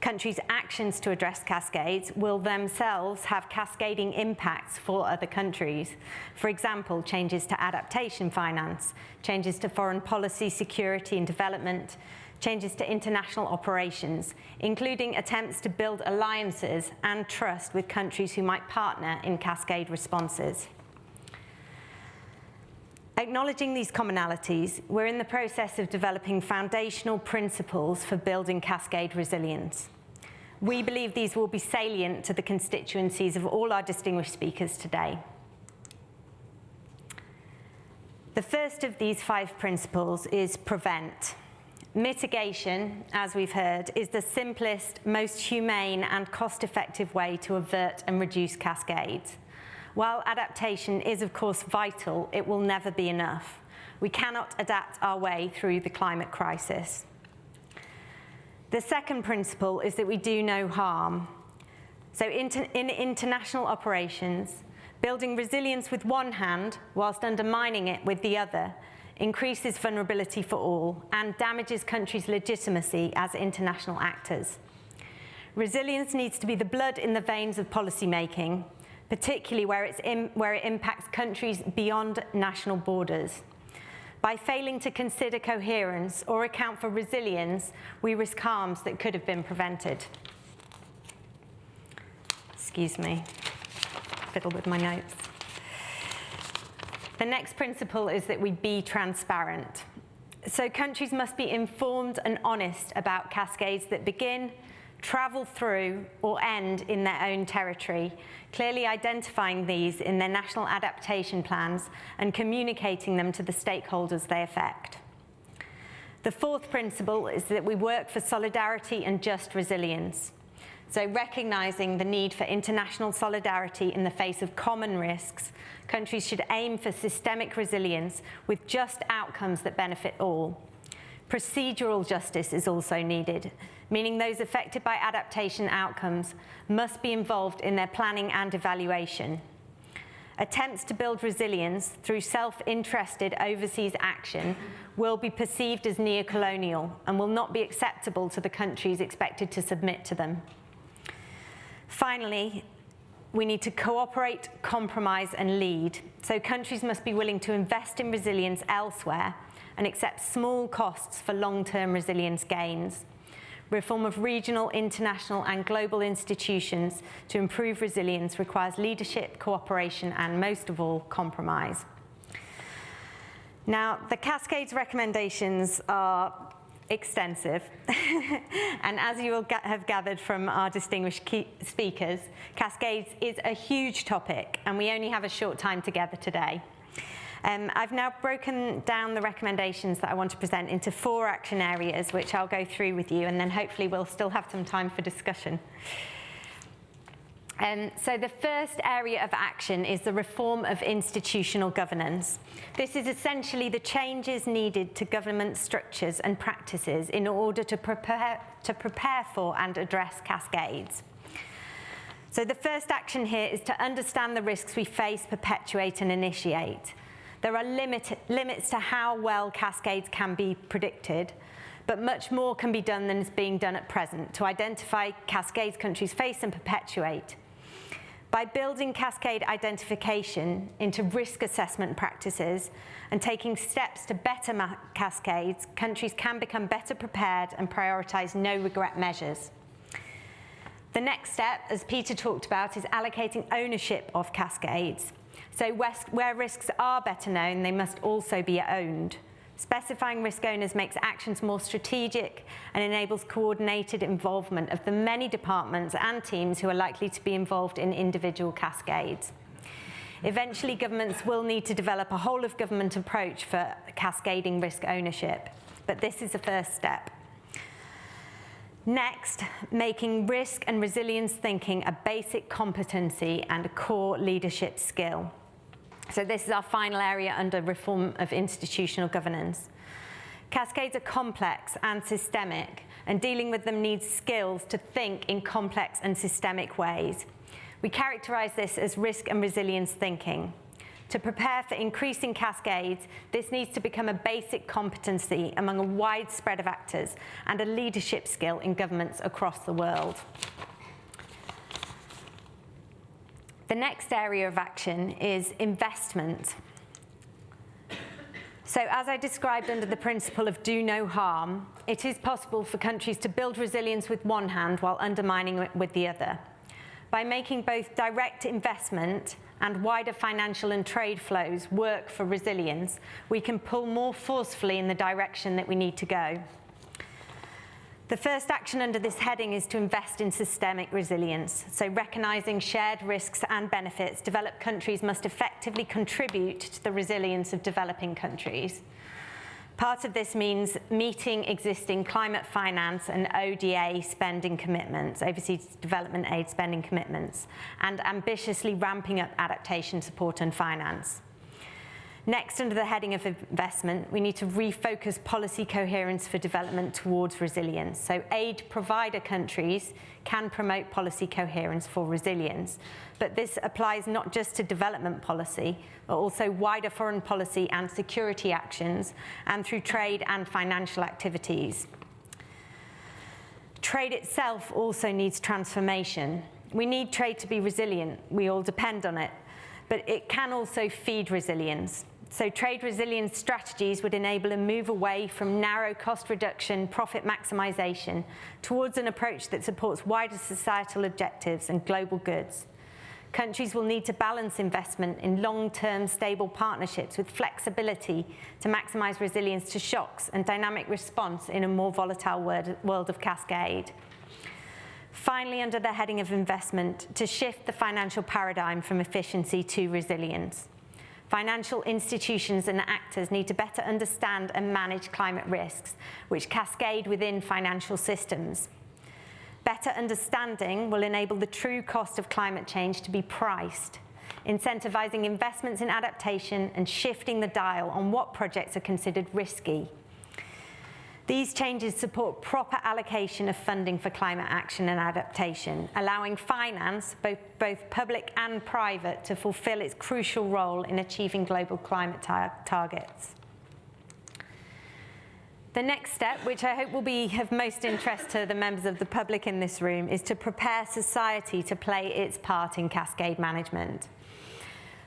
Countries' actions to address cascades will themselves have cascading impacts for other countries. For example, changes to adaptation finance, changes to foreign policy, security and development, changes to international operations, including attempts to build alliances and trust with countries who might partner in cascade responses. Acknowledging these commonalities, we're in the process of developing foundational principles for building cascade resilience. We believe these will be salient to the constituencies of all our distinguished speakers today. The first of these 5 principles is prevent. Mitigation, as we've heard, is the simplest, most humane and cost-effective way to avert and reduce cascades. While adaptation is, of course, vital, it will never be enough. We cannot adapt our way through the climate crisis. The second principle is that we do no harm. So in international operations, building resilience with one hand whilst undermining it with the other increases vulnerability for all and damages countries' legitimacy as international actors. Resilience needs to be the blood in the veins of policymaking, particularly where it impacts countries beyond national borders. By failing to consider coherence or account for resilience, we risk harms that could have been prevented. Excuse me, fiddle with my notes. The next principle is that we be transparent. So countries must be informed and honest about cascades that begin, travel through or end in their own territory, clearly identifying these in their national adaptation plans and communicating them to the stakeholders they affect. The fourth principle is that we work for solidarity and just resilience. So recognizing the need for international solidarity in the face of common risks, countries should aim for systemic resilience with just outcomes that benefit all. Procedural justice is also needed, meaning those affected by adaptation outcomes must be involved in their planning and evaluation. Attempts to build resilience through self-interested overseas action will be perceived as neo-colonial and will not be acceptable to the countries expected to submit to them. Finally, we need to cooperate, compromise, and lead. So countries must be willing to invest in resilience elsewhere and accept small costs for long-term resilience gains. Reform of regional, international, and global institutions to improve resilience requires leadership, cooperation, and most of all, compromise. Now, the Cascades recommendations are extensive, and as you will have gathered from our distinguished speakers, Cascades is a huge topic, and we only have a short time together today. I've now broken down the recommendations that I want to present into 4 action areas, which I'll go through with you, and then hopefully we'll still have some time for discussion. So the first area of action is the reform of institutional governance. This is essentially the changes needed to government structures and practices in order to prepare for and address cascades. So the first action here is to understand the risks we face, perpetuate and initiate. There are limits to how well cascades can be predicted, but much more can be done than is being done at present to identify cascades countries face and perpetuate. By building cascade identification into risk assessment practices and taking steps to better map cascades, countries can become better prepared and prioritise no-regret measures. The next step, as Peter talked about, is allocating ownership of cascades. So where risks are better known, they must also be owned. Specifying risk owners makes actions more strategic and enables coordinated involvement of the many departments and teams who are likely to be involved in individual cascades. Eventually, governments will need to develop a whole-of-government approach for cascading risk ownership, but this is the first step. Next, making risk and resilience thinking a basic competency and a core leadership skill. So this is our final area under reform of institutional governance. Cascades are complex and systemic, and dealing with them needs skills to think in complex and systemic ways. We characterize this as risk and resilience thinking. To prepare for increasing cascades, this needs to become a basic competency among a wide spread of actors and a leadership skill in governments across the world. The next area of action is investment. So as I described under the principle of do no harm, it is possible for countries to build resilience with one hand while undermining it with the other. By making both direct investment and wider financial and trade flows work for resilience, we can pull more forcefully in the direction that we need to go. The first action under this heading is to invest in systemic resilience. So recognizing shared risks and benefits, developed countries must effectively contribute to the resilience of developing countries. Part of this means meeting existing climate finance and ODA spending commitments, overseas development aid spending commitments, and ambitiously ramping up adaptation support and finance. Next, under the heading of investment, we need to refocus policy coherence for development towards resilience. So aid provider countries can promote policy coherence for resilience. But this applies not just to development policy, but also wider foreign policy and security actions, and through trade and financial activities. Trade itself also needs transformation. We need trade to be resilient. We all depend on it. But it can also feed resilience. So trade resilience strategies would enable a move away from narrow cost reduction, profit maximization, towards an approach that supports wider societal objectives and global goods. Countries will need to balance investment in long-term stable partnerships with flexibility to maximize resilience to shocks and dynamic response in a more volatile world of cascade. Finally, under the heading of investment, to shift the financial paradigm from efficiency to resilience. Financial institutions and actors need to better understand and manage climate risks, which cascade within financial systems. Better understanding will enable the true cost of climate change to be priced, incentivizing investments in adaptation and shifting the dial on what projects are considered risky. These changes support proper allocation of funding for climate action and adaptation, allowing finance, both public and private, to fulfill its crucial role in achieving global climate targets. The next step, which I hope will be of most interest to the members of the public in this room, is to prepare society to play its part in cascade management.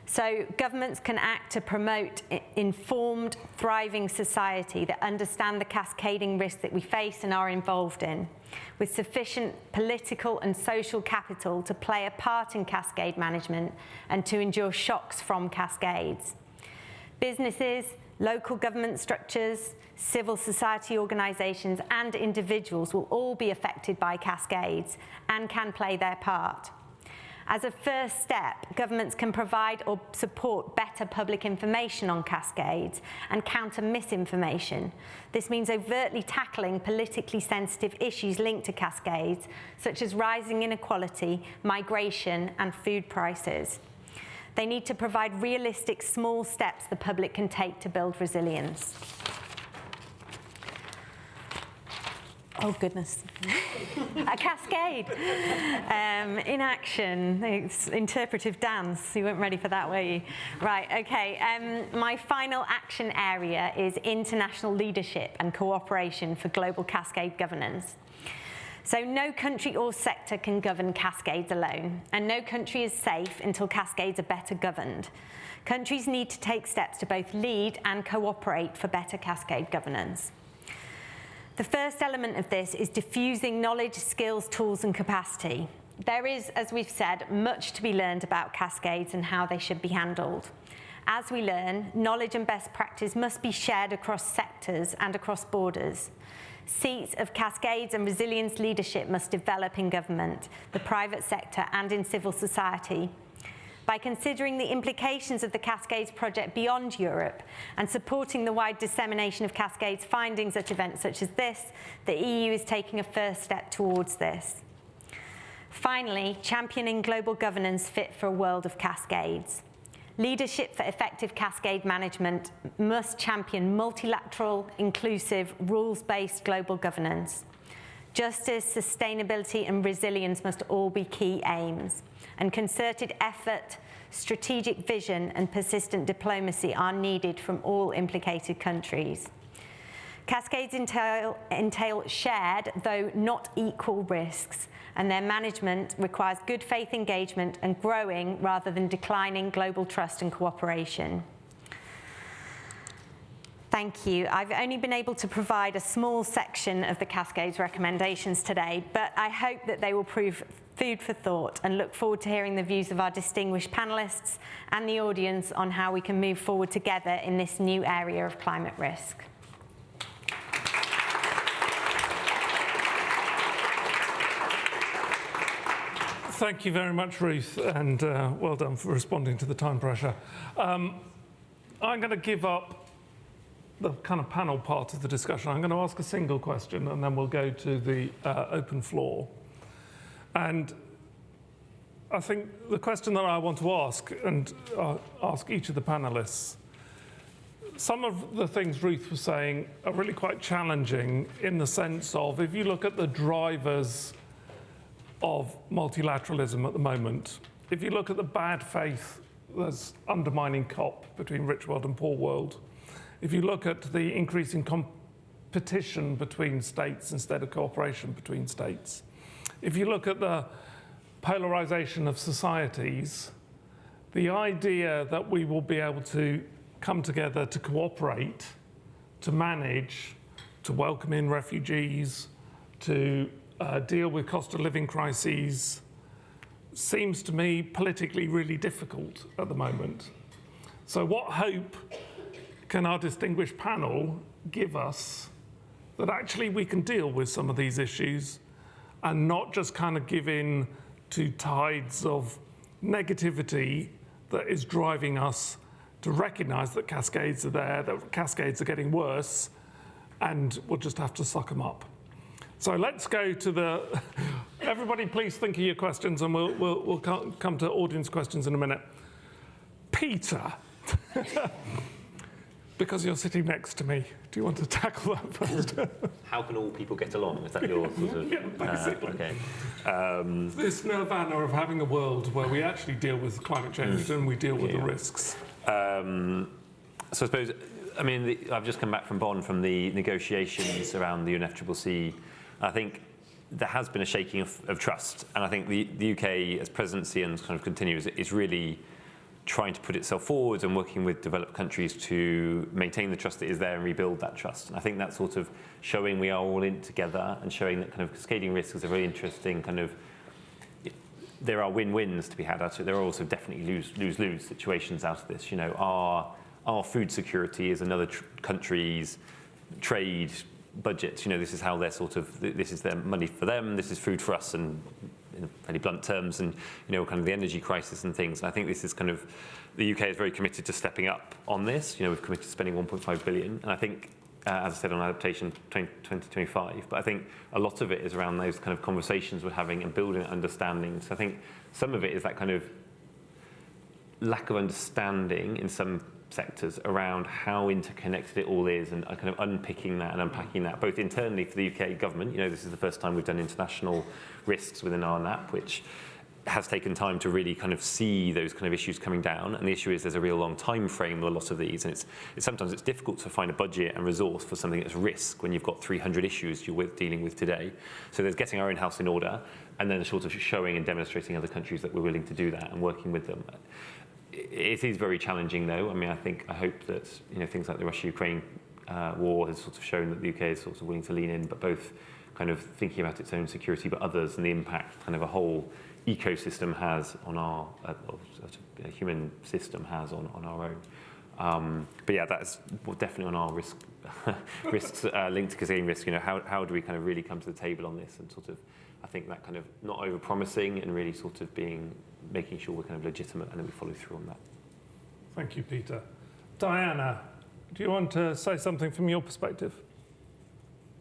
So governments can act to promote informed, thriving society that understand the cascading risks that we face and are involved in, with sufficient political and social capital to play a part in cascade management and to endure shocks from cascades. Businesses, local government structures, civil society organisations and individuals will all be affected by cascades and can play their part. As a first step, governments can provide or support better public information on cascades and counter misinformation. This means overtly tackling politically sensitive issues linked to cascades, such as rising inequality, migration, and food prices. They need to provide realistic small steps the public can take to build resilience. Oh, goodness. A cascade in action. It's interpretive dance. You weren't ready for that, were you? Right, okay. My final action area is international leadership and cooperation for global cascade governance. So no country or sector can govern cascades alone, and no country is safe until cascades are better governed. Countries need to take steps to both lead and cooperate for better cascade governance. The first element of this is diffusing knowledge, skills, tools, and capacity. There is, as we've said, much to be learned about cascades and how they should be handled. As we learn, knowledge and best practice must be shared across sectors and across borders. Seats of cascades and resilience leadership must develop in government, the private sector, and in civil society. By considering the implications of the Cascades project beyond Europe and supporting the wide dissemination of Cascades findings at events such as this, the EU is taking a first step towards this. Finally, championing global governance fit for a world of cascades. Leadership for effective cascade management must champion multilateral, inclusive, rules-based global governance. Justice, sustainability, and resilience must all be key aims, and concerted effort, strategic vision, and persistent diplomacy are needed from all implicated countries. Cascades entail shared, though not equal, risks, and their management requires good faith engagement and growing rather than declining global trust and cooperation. Thank you. I've only been able to provide a small section of the Cascades recommendations today, but I hope that they will prove food for thought and look forward to hearing the views of our distinguished panellists and the audience on how we can move forward together in this new area of climate risk. Thank you very much, Ruth, and well done for responding to the time pressure. I'm going to give up the kind of panel part of the discussion. I'm going to ask a single question, and then we'll go to the open floor. And I think the question that I want to ask, and ask each of the panelists, some of the things Ruth was saying are really quite challenging in the sense of, if you look at the drivers of multilateralism at the moment, if you look at the bad faith that's undermining COP between rich world and poor world, if you look at the increasing competition between states instead of cooperation between states, if you look at the polarization of societies, the idea that we will be able to come together to cooperate, to manage, to welcome in refugees, to deal with cost of living crises, seems to me politically really difficult at the moment. So what hope can our distinguished panel give us that actually we can deal with some of these issues and not just kind of give in to tides of negativity that is driving us to recognize that cascades are there, that cascades are getting worse, and we'll just have to suck them up. So let's go to the, everybody please think of your questions, and we'll come to audience questions in a minute. Peter, because you're sitting next to me, do you want to tackle that first? How can all people get along? Is that your sort of... Yeah, basically. Okay. This nirvana of having a world where we actually deal with climate change and we deal with the risks. So I suppose, I mean, I've just come back from Bonn from the negotiations around the UNFCCC. I think there has been a shaking of trust, and I think the UK as presidency and kind of continues is really trying to put itself forward and working with developed countries to maintain the trust that is there and rebuild that trust. And I think that's sort of showing we are all in together and showing that kind of cascading risk is a very interesting kind of, there are win-wins to be had out of it. There are also definitely lose-lose situations out of this. You know, our food security is another country's trade budget. You know, this is how they're sort of, this is their money for them, this is food for us, and in fairly blunt terms, and kind of the energy crisis and things. And I think this is kind of, the UK is very committed to stepping up on this. We've committed to spending 1.5 billion, and I think, as I said, on adaptation 2025, but I think a lot of it is around those kind of conversations we're having and building understanding. So I think some of it is that kind of lack of understanding in some sectors around how interconnected it all is, and kind of unpicking that and unpacking that, both internally for the UK government. This is the first time we've done international risks within our NAP, which has taken time to really kind of see those kind of issues coming down. And the issue is there's a real long time frame with a lot of these, and sometimes it's difficult to find a budget and resource for something that's risk when you've got 300 issues you're dealing with today. So there's getting our own house in order, and then sort of showing and demonstrating other countries that we're willing to do that and working with them. It is very challenging, though. I mean, I hope that things like the Russia-Ukraine war has sort of shown that the UK is sort of willing to lean in, but both kind of thinking about its own security, but others, and the impact kind of a whole ecosystem has on our human system has on our own. But yeah, that's definitely on our risks linked to cascading risk. How do we kind of really come to the table on this, and sort of, I think that kind of not over-promising and really sort of making sure we're kind of legitimate and then we follow through on that. Thank you, Peter. Diana, do you want to say something from your perspective?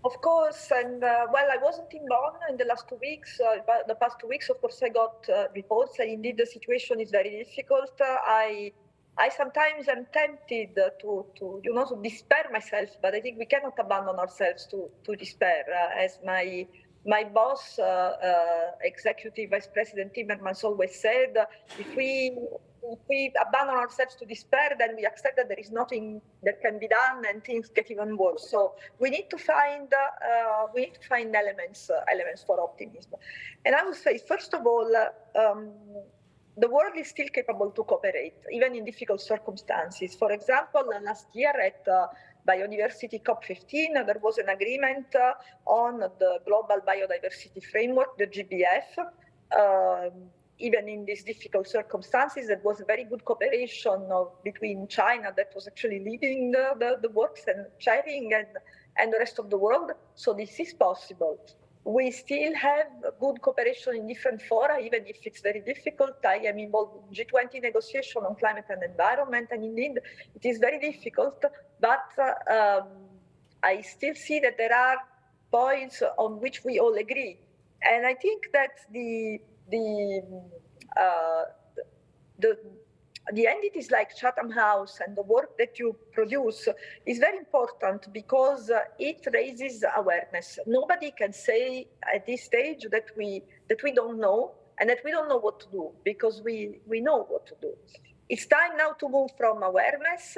Of course, and well, I wasn't in Bonn in the last 2 weeks. But the past 2 weeks, of course, I got reports, and indeed the situation is very difficult. I sometimes am tempted to despair myself, but I think we cannot abandon ourselves to despair. As my boss, Executive Vice President Timmermans, always said, if we abandon ourselves to despair, then we accept that there is nothing that can be done, and things get even worse. So we need to find elements for optimism. And I would say, first of all, the world is still capable to cooperate, even in difficult circumstances. For example, last year at Biodiversity COP15, there was an agreement on the Global Biodiversity Framework, the GBF. Even in these difficult circumstances, there was a very good cooperation between China, that was actually leading the works, and chairing, and the rest of the world. So this is possible. We still have good cooperation in different fora, even if it's very difficult. I am involved in G20 negotiation on climate and environment, and indeed it is very difficult, but I still see that there are points on which we all agree. And I think that the entities like Chatham House and the work that you produce is very important, because it raises awareness. Nobody can say at this stage that we don't know, and that we don't know what to do, because we know what to do. It's time now to move from awareness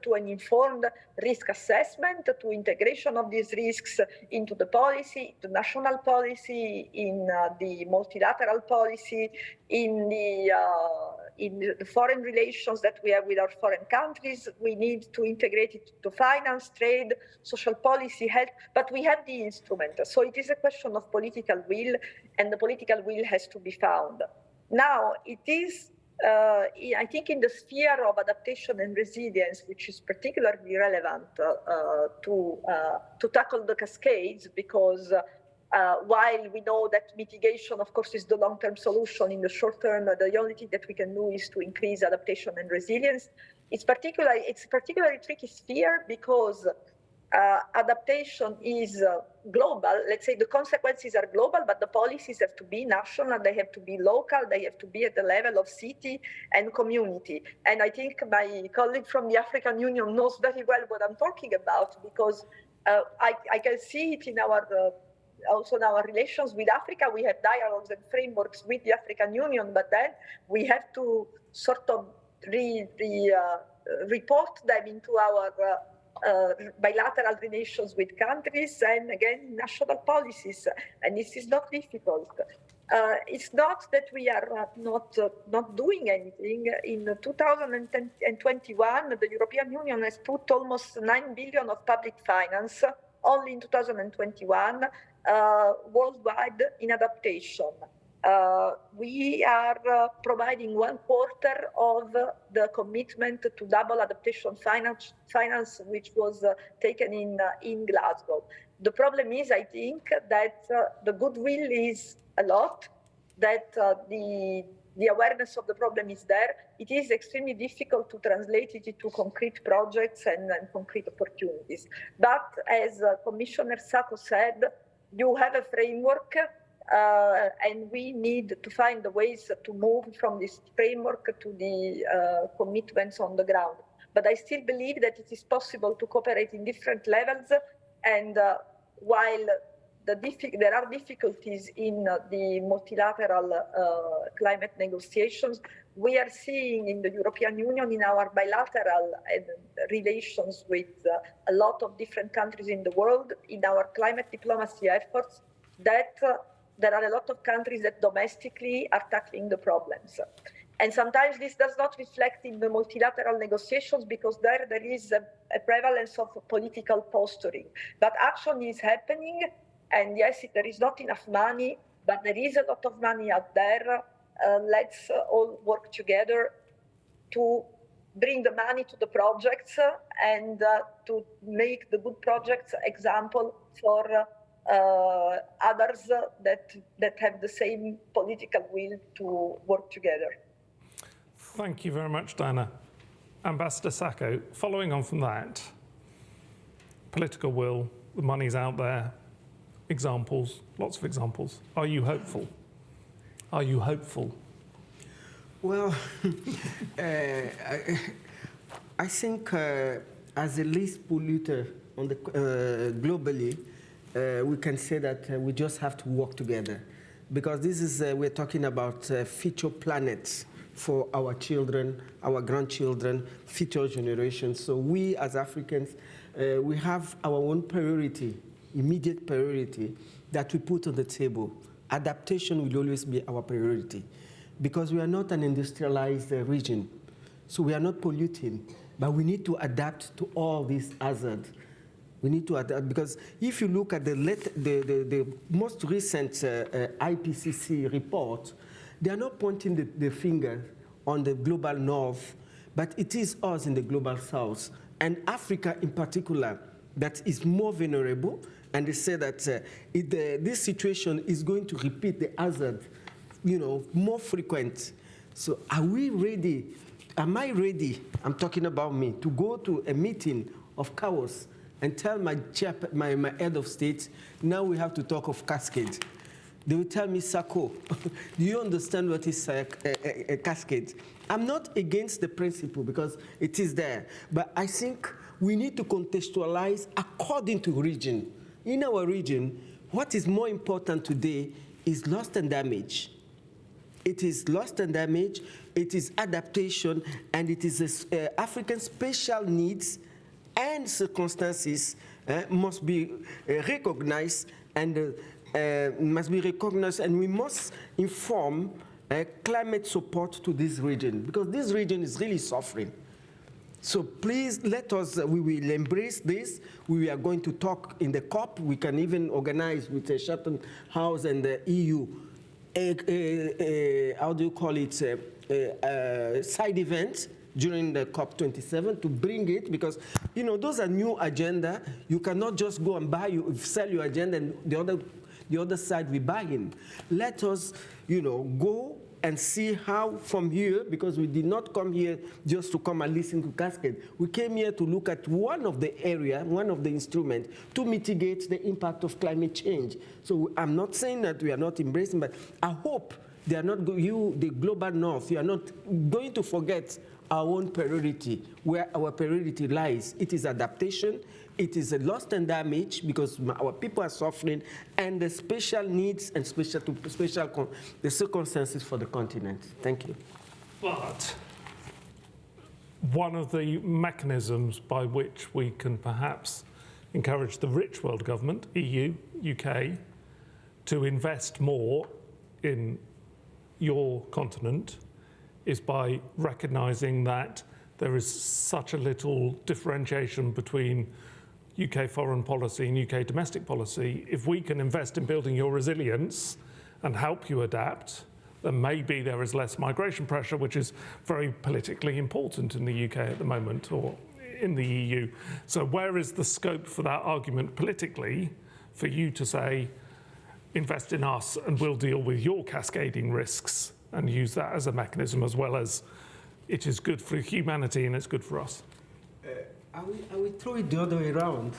to an informed risk assessment, to integration of these risks into the policy, the national policy, in the multilateral policy, in the foreign relations that we have with our foreign countries. We need to integrate it to finance, trade, social policy, health, but we have the instrument. So it is a question of political will, and the political will has to be found. Now, it is I think in the sphere of adaptation and resilience, which is particularly relevant to tackle the cascades, because while we know that mitigation, of course, is the long-term solution, in the short term, the only thing that we can do is to increase adaptation and resilience. It's a particularly tricky sphere, because adaptation is global. Let's say the consequences are global, but the policies have to be national, they have to be local, they have to be at the level of city and community. And I think my colleague from the African Union knows very well what I'm talking about, because I can see it in also in our relations with Africa. We have dialogues and frameworks with the African Union, but then we have to sort of report them into our bilateral relations with countries, and again, national policies. And this is not difficult. It's not that we are not doing anything. In 2021, the European Union has put almost 9 billion of public finance only in 2021 worldwide in adaptation. We are providing 1/4 of the commitment to double adaptation finance, which was taken in Glasgow. The problem is, I think, that the goodwill is a lot, that the awareness of the problem is there. It is extremely difficult to translate it into concrete projects and concrete opportunities. But as Commissioner Sacco said, you have a framework, and we need to find the ways to move from this framework to the commitments on the ground. But I still believe that it is possible to cooperate in different levels, and while there are difficulties in the multilateral climate negotiations, we are seeing in the European Union, in our bilateral relations with a lot of different countries in the world, in our climate diplomacy efforts, that there are a lot of countries that domestically are tackling the problems. And sometimes this does not reflect in the multilateral negotiations because there is a prevalence of political posturing. But action is happening, and yes, there is not enough money, but there is a lot of money out there. Let's all work together to bring the money to the projects and to make the good projects example for others that have the same political will to work together. Thank you very much, Diana. Ambassador Sacco, following on from that, political will, the money's out there, examples, lots of examples. Are you hopeful? Are you hopeful? Well, I think as a least polluter on the, globally, we can say that we just have to work together, because this is we're talking about future planets for our children, our grandchildren, future generations. So we as Africans, we have our own priority, immediate priority that we put on the table. Adaptation will always be our priority because we are not an industrialized region. So we are not polluting, but we need to adapt to all these hazards. We need to adapt, because if you look at the most recent IPCC report, they are not pointing the finger on the global north, but it is us in the global south, and Africa in particular, that is more vulnerable. And they say that this situation is going to repeat the hazard, more frequent. So are we ready? Am I ready? I'm talking about me, to go to a meeting of chaos and tell my head of state, now we have to talk of cascade. They will tell me, Sacco, do you understand what is a cascade? I'm not against the principle because it is there, but I think we need to contextualize according to region. In our region, what is more important today is loss and damage. It is loss and damage, it is adaptation, and it is African special needs and circumstances must be recognized, and we must inform climate support to this region, because this region is really suffering. So please let us, we will embrace this. We are going to talk in the COP. We can even organize with the Chatham House and the EU, how do you call it, side events during the COP27 to bring it, because those are new agenda. You cannot just go and sell your agenda and the other side we buy in. Let us, go and see how from here, because we did not come here just to come and listen to Cascade. We came here to look at one of the instruments to mitigate the impact of climate change. So I'm not saying that we are not embracing, but I hope they are not, the global north, you are not going to forget our own priority, where our priority lies. It is adaptation, it is a loss and damage because our people are suffering, and the special needs and the circumstances for the continent. Thank you. But one of the mechanisms by which we can perhaps encourage the rich world government, EU, UK, to invest more in your continent is by recognizing that there is such a little differentiation between UK foreign policy and UK domestic policy. If we can invest in building your resilience and help you adapt, then maybe there is less migration pressure, which is very politically important in the UK at the moment, or in the EU. So where is the scope for that argument politically for you to say, invest in us and we'll deal with your cascading risks and use that as a mechanism, as well as it is good for humanity and it's good for us. I will throw it the other way around.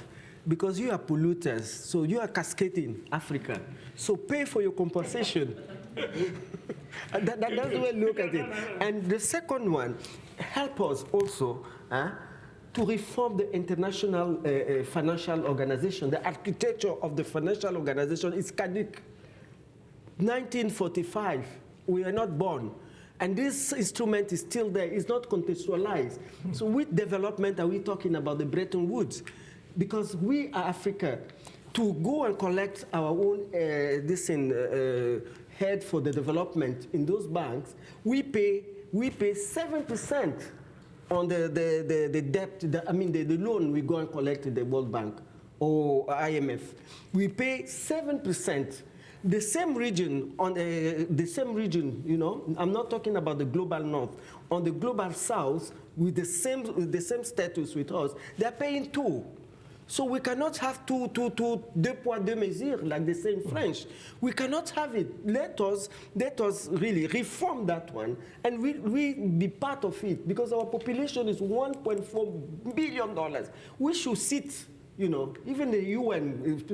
Because you are polluters, so you are cascading Africa. So pay for your compensation. That's the way I look at it. And the second one, help us also to reform the international financial organization. The architecture of the financial organization is caduc. 1945, we are not born. And this instrument is still there. It's not contextualized. So with development, are we talking about the Bretton Woods? Because we are Africa, to go and collect our own head for the development in those banks, we pay 7% on the debt, the loan we go and collect in the World Bank or IMF. We pay 7%. The same region, you know, I'm not talking about the global north. On the global south, with the same status with us, they're paying 2%. So we cannot have deux poids, deux mesures, like they say in French. We cannot have it. Let us really reform that one, and we be part of it, because our population is $1.4 billion. We should sit, you know, even the UN,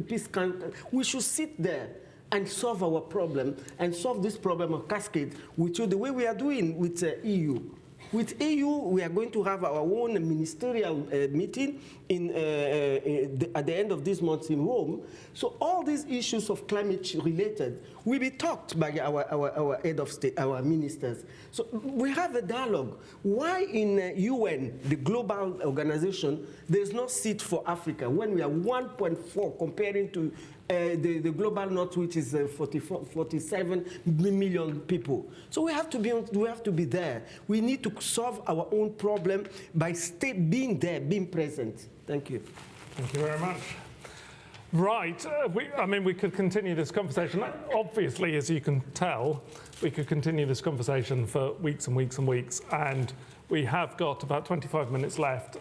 we should sit there and solve our problem, and solve this problem of cascade, which is the way we are doing with EU. With EU, we are going to have our own ministerial meeting at the end of this month in Rome. So all these issues of climate related will be talked by our head of state, our ministers. So we have a dialogue. Why in UN, the global organization, there's no seat for Africa when we are 1.4 comparing to the global north, which is 47 million people. So we have to be there. We need to solve our own problem by being there, being present. Thank you. Thank you very much. Right, we could continue this conversation. Obviously, as you can tell, we could continue this conversation for weeks and weeks and weeks, and we have got about 25 minutes left,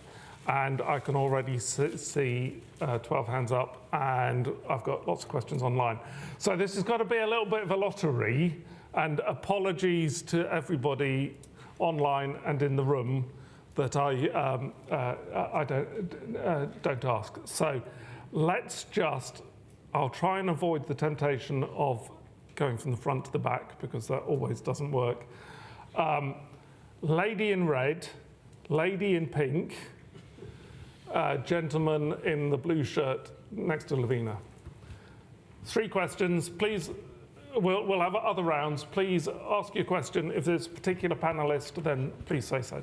and I can already see 12 hands up, and I've got lots of questions online. So this has got to be a little bit of a lottery, and apologies to everybody online and in the room that I don't ask. So let's I'll try and avoid the temptation of going from the front to the back, because that always doesn't work. Lady in red, lady in pink, gentleman in the blue shirt next to Lavina. 3 questions, please. We'll have other rounds. Please ask your question. If there's a particular panelist, then please say so.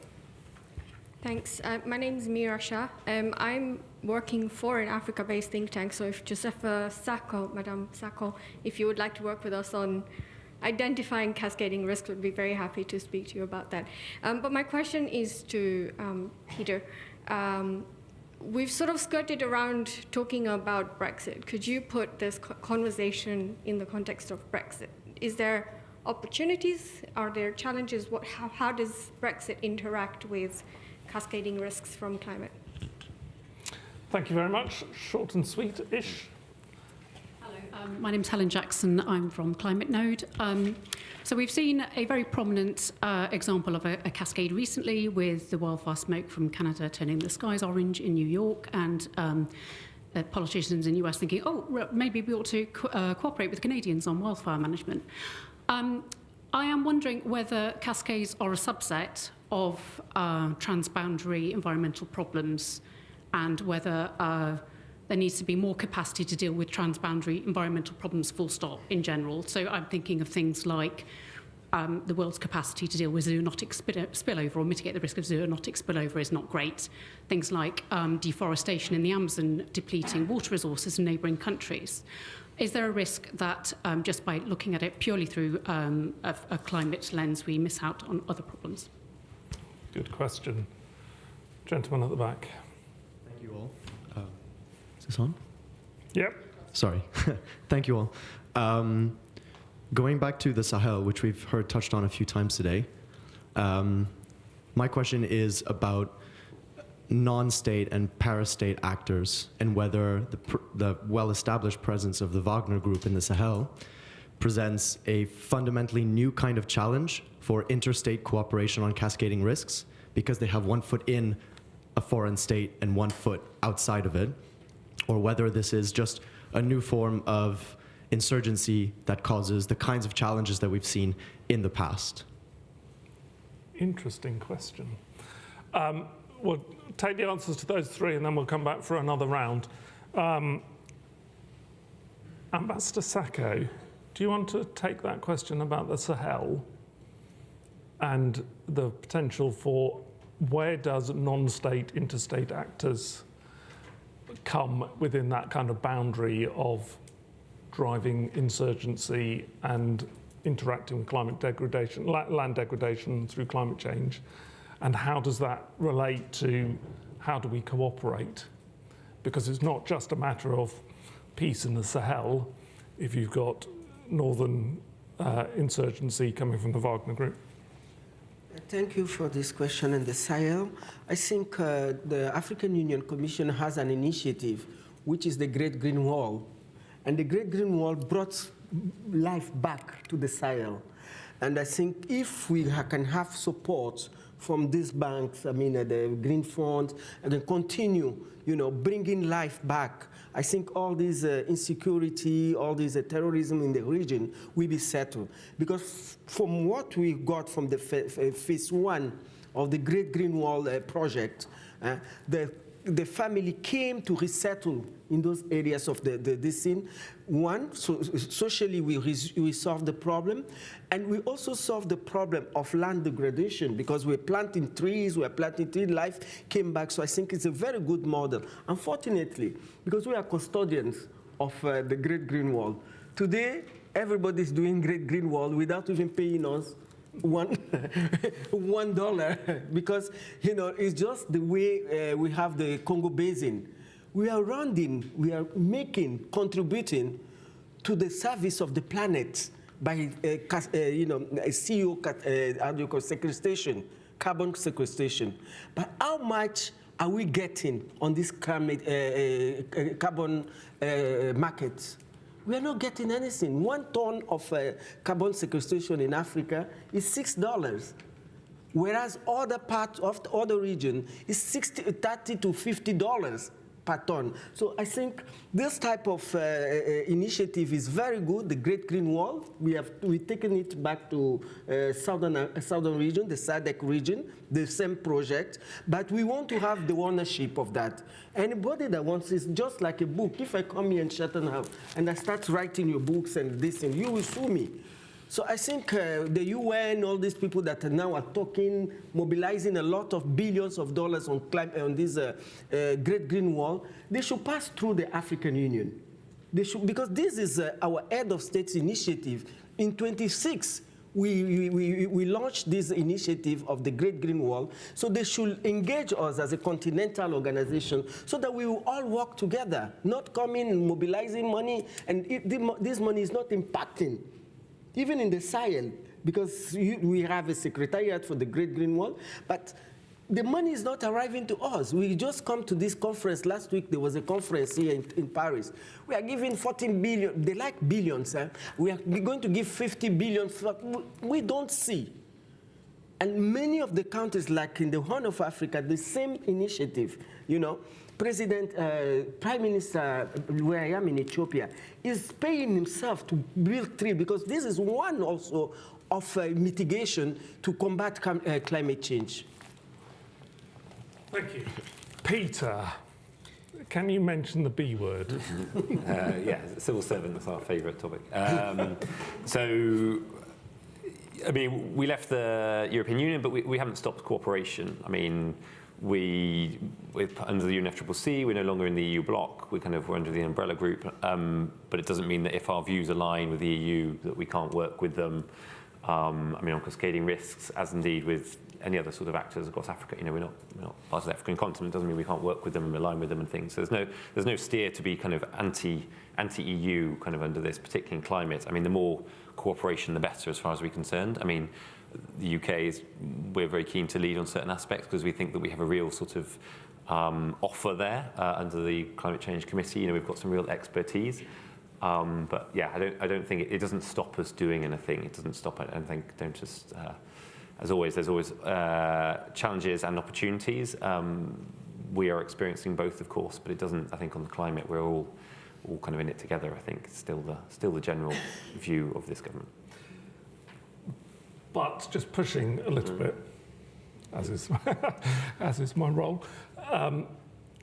Thanks. My name is Mira Shah. I'm working for an Africa-based think tank, so if Josefa Sacco, Madame Sacco, if you would like to work with us on identifying cascading risk, we'd be very happy to speak to you about that. But my question is to Peter. We've sort of skirted around talking about Brexit. Could you put this conversation in the context of Brexit? Is there opportunities? Are there challenges? How does Brexit interact with cascading risks from climate? Thank you very much. Short and sweet-ish. Hello, my name's Helen Jackson. I'm from Climate Node. So we've seen a very prominent example of a cascade recently, with the wildfire smoke from Canada turning the skies orange in New York, and politicians in the US thinking, oh, maybe we ought to cooperate with Canadians on wildfire management. I am wondering whether cascades are a subset of transboundary environmental problems, and whether there needs to be more capacity to deal with transboundary environmental problems full stop in general. So I'm thinking of things like the world's capacity to deal with zoonotic spillover or mitigate the risk of zoonotic spillover is not great. Things like deforestation in the Amazon depleting water resources in neighbouring countries. Is there a risk that just by looking at it purely through a climate lens, we miss out on other problems? Good question. Gentleman at the back. Thank you all. Is this on? Yep. Sorry. Thank you all. Going back to the Sahel, which we've heard touched on a few times today, my question is about non-state and para-state actors, and whether the well-established presence of the Wagner Group in the Sahel presents a fundamentally new kind of challenge for interstate cooperation on cascading risks, because they have one foot in a foreign state and one foot outside of it, or whether this is just a new form of insurgency that causes the kinds of challenges that we've seen in the past. Interesting question. We'll take the answers to those three and then we'll come back for another round. Ambassador Sacco, do you want to take that question about the Sahel and the potential for where does non-state, interstate actors come within that kind of boundary of driving insurgency and interacting with climate degradation, land degradation through climate change? And how does that relate to how do we cooperate? Because it's not just a matter of peace in the Sahel if you've got northern insurgency coming from the Wagner Group. Thank you for this question in the Sahel. I think the African Union Commission has an initiative, which is the Great Green Wall. And the Great Green Wall brought life back to the Sahel. And I think if we can have support from these banks, I mean, the Green Fund, and then continue, bringing life back, I think all this insecurity, all this terrorism in the region will be settled. Because from what we got from the phase one of the Great Green Wall project, the family came to resettle in those areas of the scene. One, so socially we solved the problem, and we also solved the problem of land degradation because we're planting trees, life came back. So I think it's a very good model. Unfortunately, because we are custodians of the Great Green Wall, today everybody's doing Great Green Wall without even paying us $1 because it's just the way we have the Congo Basin. We are contributing to the service of the planet by CO sequestration, carbon sequestration. But how much are we getting on this carbon market? We are not getting anything. 1 ton of carbon sequestration in Africa is $6, whereas other parts of the other region is $30 to $50 per ton. So I think this type of initiative is very good. The Great Green Wall, we've taken it back to southern region, the SADC region, the same project, but we want to have the ownership of that. Anybody that wants this, just like a book, if I come here in Chatham House and I start writing your books and this thing, you will sue me. So I think the UN, all these people that are now talking, mobilizing a lot of billions of dollars on this Great Green Wall, they should pass through the African Union. They should, because this is our head of states initiative. In 26, we launched this initiative of the Great Green Wall, so they should engage us as a continental organization so that we will all work together, not come in mobilizing money, and this money is not impacting. Even in the Sahel, because we have a secretariat for the Great Green Wall, but the money is not arriving to us. We just come to this conference. Last week, there was a conference here in Paris. We are giving 14 billion. They like billions. We are going to give 50 billion. We don't see. And many of the countries, like in the Horn of Africa, the same initiative, Prime Minister, where I am in Ethiopia, is paying himself to build trees because this is one also of mitigation to combat climate change. Thank you. Peter, can you mention the B word? Yeah, civil servant is our favourite topic. So, I mean, we left the European Union, but we haven't stopped cooperation. I mean, under the UNFCCC, we're no longer in the EU bloc. We're under the umbrella group, but it doesn't mean that if our views align with the EU that we can't work with them. I mean, on cascading risks, as indeed with any other sort of actors across Africa. We're not part of the African continent. Doesn't mean we can't work with them and align with them and things. So there's no steer to be anti-EU under this, particularly in climate. I mean, the more cooperation, the better, as far as we're concerned. I mean, the UK we're very keen to lead on certain aspects because we think that we have a real sort of offer there under the Climate Change Committee. You know, we've got some real expertise. But yeah, I don't think it doesn't stop us doing anything. It doesn't stop it. I think don't just, as always, there's always challenges and opportunities. We are experiencing both, of course, but it doesn't. I think on the climate, we're all kind of in it together. I think it's still the general view of this government. But just pushing a little bit, as is my role.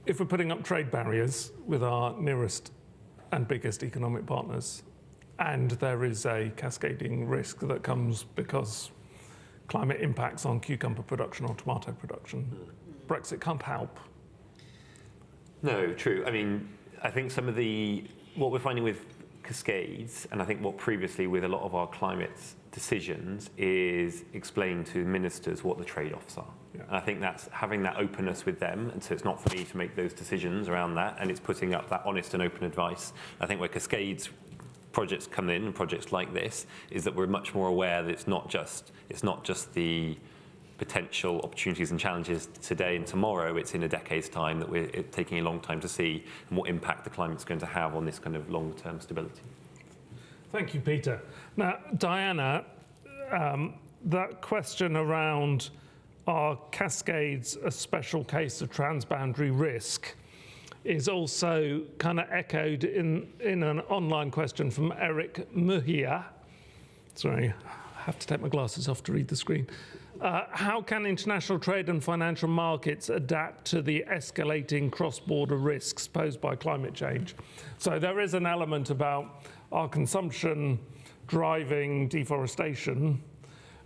If we're putting up trade barriers with our nearest and biggest economic partners, and there is a cascading risk that comes because climate impacts on cucumber production or tomato production, Brexit can't help. No, true. I mean, I think some of what we're finding with Cascades, and I think what previously with a lot of our climate decisions, is explain to ministers what the trade-offs are. Yeah. And I think that's having that openness with them, and so it's not for me to make those decisions around that, and it's putting up that honest and open advice. I think where Cascades projects come in, and projects like this, is that we're much more aware that it's not just the potential opportunities and challenges today and tomorrow, it's in a decade's time that we're taking a long time to see, and what impact the climate's going to have on this kind of long-term stability. Thank you, Peter. Now, Diana, that question around are Cascades a special case of transboundary risk is also kind of echoed in an online question from Eric Muhia. Sorry, I have to take my glasses off to read the screen. How can international trade and financial markets adapt to the escalating cross-border risks posed by climate change? So there is an element about our consumption driving deforestation,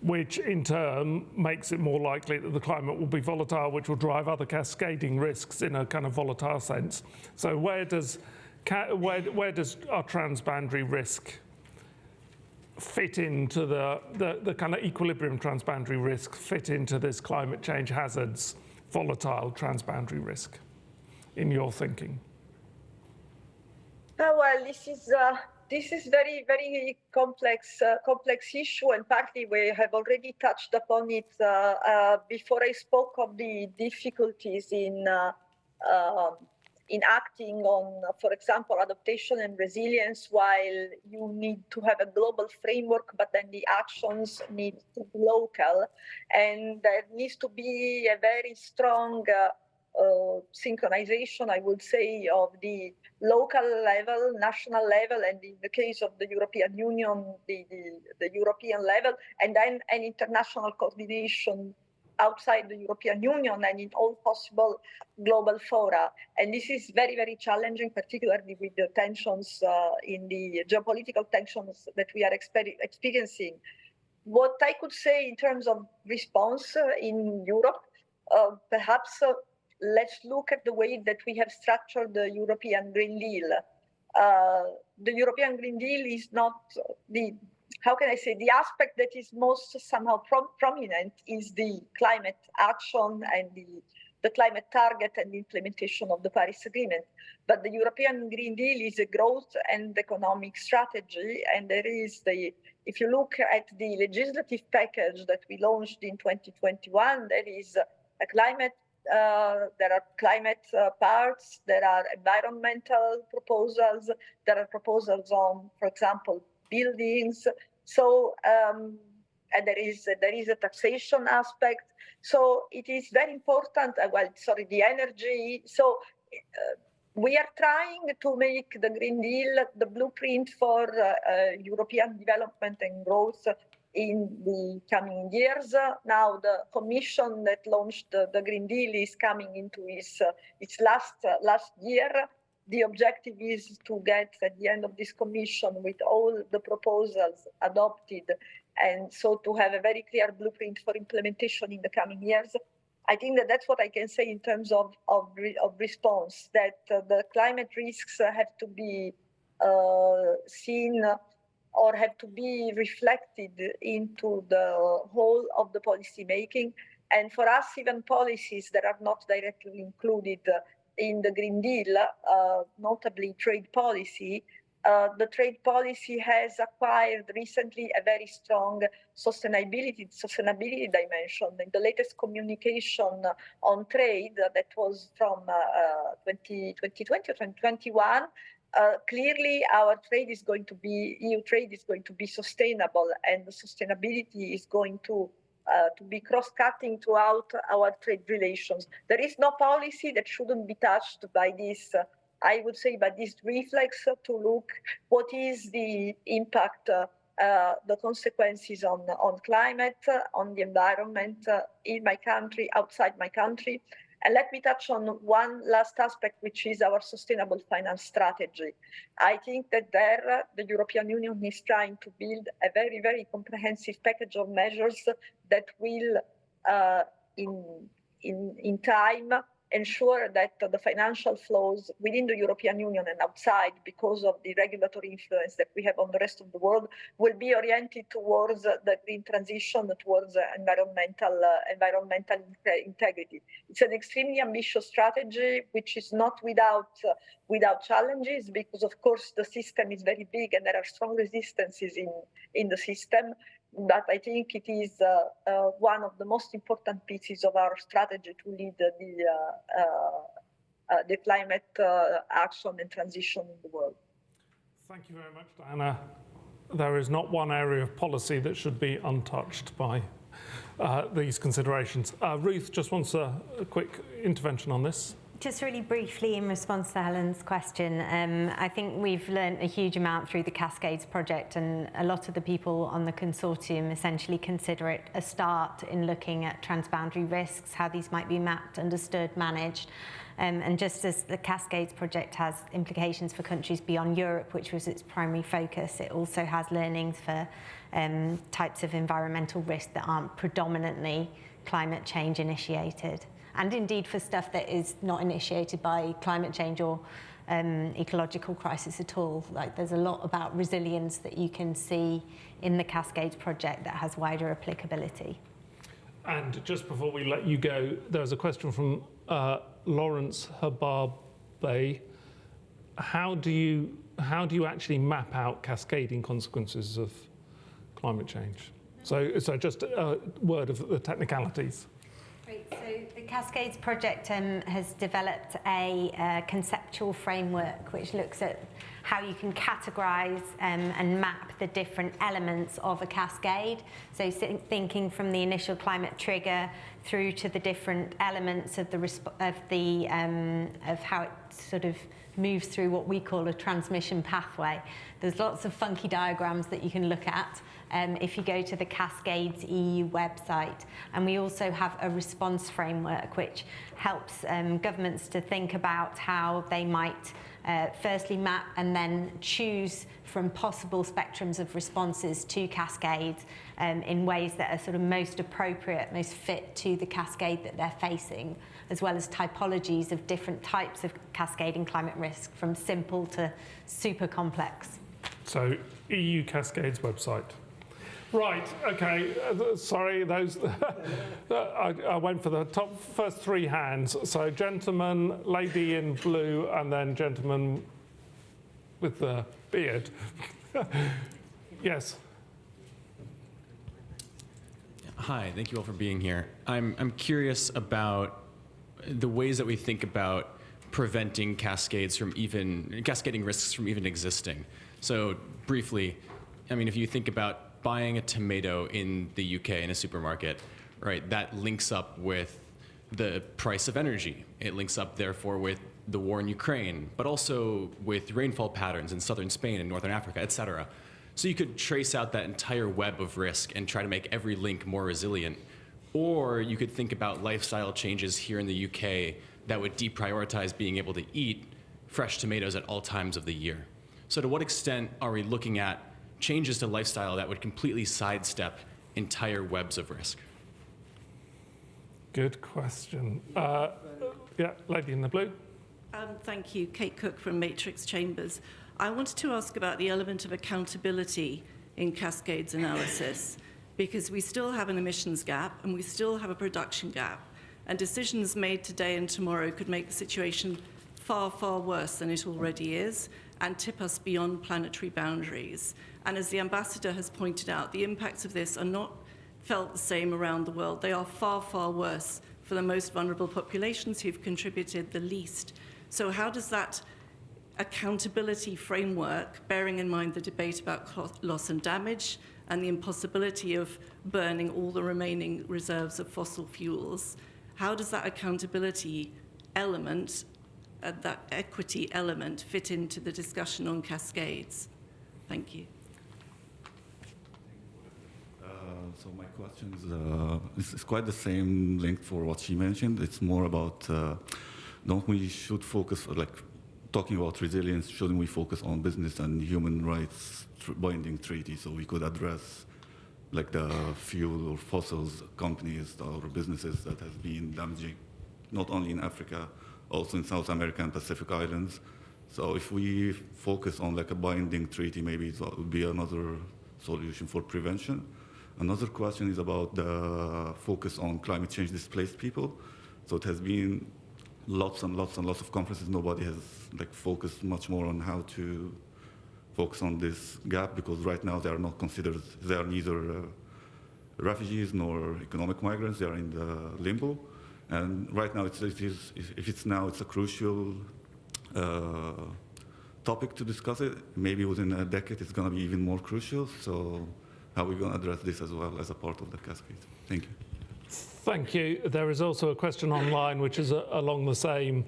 which in turn makes it more likely that the climate will be volatile, which will drive other cascading risks in a kind of volatile sense. So where does our transboundary risk fit into the kind of equilibrium transboundary risk fit into this climate change hazards volatile transboundary risk in your thinking? Well, this is very, very complex issue, and partly we have already touched upon it before I spoke of the difficulties in acting on, for example, adaptation and resilience, while you need to have a global framework, but then the actions need to be local. And there needs to be a very strong synchronization, I would say, of the local level, national level, and in the case of the European Union, the European level, and then an international coordination outside the European Union and in all possible global fora. And this is very, very challenging, particularly with the tensions in the geopolitical tensions that we are experiencing. What I could say in terms of response in Europe, perhaps let's look at the way that we have structured the European Green Deal. The European Green Deal is not the aspect that is most somehow prominent is the climate action and the climate target and the implementation of the Paris Agreement. But the European Green Deal is a growth and economic strategy, and if you look at the legislative package that we launched in 2021, there is a climate. There are climate parts, there are environmental proposals, there are proposals on, for example, buildings. So, and there is a taxation aspect. So it is very important. The energy. So we are trying to make the Green Deal the blueprint for European development and growth in the coming years. Now the Commission that launched the Green Deal is coming into its last year. The objective is to get at the end of this Commission with all the proposals adopted, and so to have a very clear blueprint for implementation in the coming years. I think that's what I can say in terms of response, that the climate risks have to be seen or have to be reflected into the whole of the policy making. And for us, even policies that are not directly included in the Green Deal, notably trade policy, the trade policy has acquired recently a very strong sustainability dimension. In the latest communication on trade that was from 2020 or 2021, clearly our trade is going to be, EU trade is going to be sustainable, and the sustainability is going to be cross-cutting throughout our trade relations. There is no policy that shouldn't be touched by this, I would say, by this reflex to look what is the impact, the consequences on climate, on the environment, in my country, outside my country. And let me touch on one last aspect, which is our sustainable finance strategy. I think that there, the European Union is trying to build a very, very comprehensive package of measures that will, in time, ensure that the financial flows within the European Union and outside, because of the regulatory influence that we have on the rest of the world, will be oriented towards the green transition, towards environmental integrity. It's an extremely ambitious strategy, which is not without challenges, because of course the system is very big and there are strong resistances in the system. But I think it is one of the most important pieces of our strategy to lead the climate action and transition in the world. Thank you very much, Diana. There is not one area of policy that should be untouched by these considerations. Ruth just wants a quick intervention on this. Just really briefly in response to Helen's question, I think we've learned a huge amount through the Cascades project, and a lot of the people on the consortium essentially consider it a start in looking at transboundary risks, how these might be mapped, understood, managed. And just as the Cascades project has implications for countries beyond Europe, which was its primary focus, it also has learnings for types of environmental risk that aren't predominantly climate change initiated. And indeed for stuff that is not initiated by climate change or ecological crisis at all. Like, there's a lot about resilience that you can see in the Cascades project that has wider applicability. And just before we let you go, there's a question from Lawrence Hababe. How do you actually map out cascading consequences of climate change? So just a word of the technicalities. Great. So the Cascades project has developed a conceptual framework which looks at how you can categorise and map the different elements of a cascade. So thinking from the initial climate trigger through to the different elements of how it sort of moves through what we call a transmission pathway. There's lots of funky diagrams that you can look at if you go to the Cascades EU website. And we also have a response framework which helps governments to think about how they might firstly map and then choose from possible spectrums of responses to cascades in ways that are sort of most appropriate, most fit to the cascade that they're facing, as well as typologies of different types of cascading climate risk, from simple to super complex. So EU Cascades website. Right, okay, sorry, those, I went for the first three hands. So gentleman, lady in blue, and then gentleman with the beard. Yes. Hi, thank you all for being here. I'm curious about the ways that we think about preventing cascading risks from even existing. So briefly, I mean, if you think about buying a tomato in the UK in a supermarket, right, that links up with the price of energy. It links up, therefore, with the war in Ukraine, but also with rainfall patterns in southern Spain and northern Africa, et cetera. So you could trace out that entire web of risk and try to make every link more resilient. Or you could think about lifestyle changes here in the UK that would deprioritize being able to eat fresh tomatoes at all times of the year. So to what extent are we looking at changes to lifestyle that would completely sidestep entire webs of risk? Good question. Yeah, lady in the blue. Thank you, Kate Cook from Matrix Chambers. I wanted to ask about the element of accountability in Cascades analysis, because we still have an emissions gap and we still have a production gap, and decisions made today and tomorrow could make the situation far, far worse than it already is. and tip us beyond planetary boundaries. And as the ambassador has pointed out, the impacts of this are not felt the same around the world. They are far, far worse for the most vulnerable populations who've contributed the least. So how does that accountability framework, bearing in mind the debate about loss and damage and the impossibility of burning all the remaining reserves of fossil fuels, how does that accountability element, that equity element, fit into the discussion on cascades? Thank you. So my question is it's quite the same length for what she mentioned. It's more about don't we should focus, like talking about resilience, shouldn't we focus on business and human rights binding treaties so we could address like the fuel or fossils companies or businesses that has been damaging not only in Africa, also in South America and Pacific Islands. So if we focus on like a binding treaty, maybe it would be another solution for prevention. Another question is about the focus on climate change displaced people. So it has been lots and lots and lots of conferences. Nobody has like focused much more on how to focus on this gap, because right now they are not considered, they are neither refugees nor economic migrants. They are in the limbo. And right now it's a crucial topic to discuss it. Maybe within a decade it's going to be even more crucial. So how are we going to address this as well as a part of the cascade? Thank you. Thank you. There is also a question online which is along the same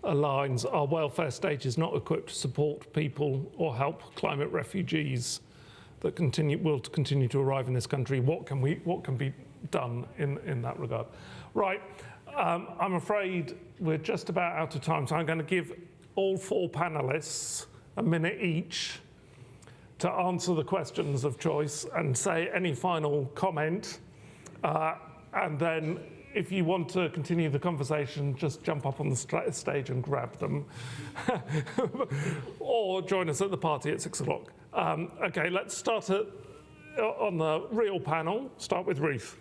lines. Our welfare state is not equipped to support people or help climate refugees that will continue to arrive in this country. What can be done in that regard? Right. I'm afraid we're just about out of time, so I'm going to give all four panelists a minute each to answer the questions of choice and say any final comment. And then if you want to continue the conversation, just jump up on the stage and grab them. Or join us at the party at 6 o'clock. Okay, let's start on the real panel. Start with Ruth.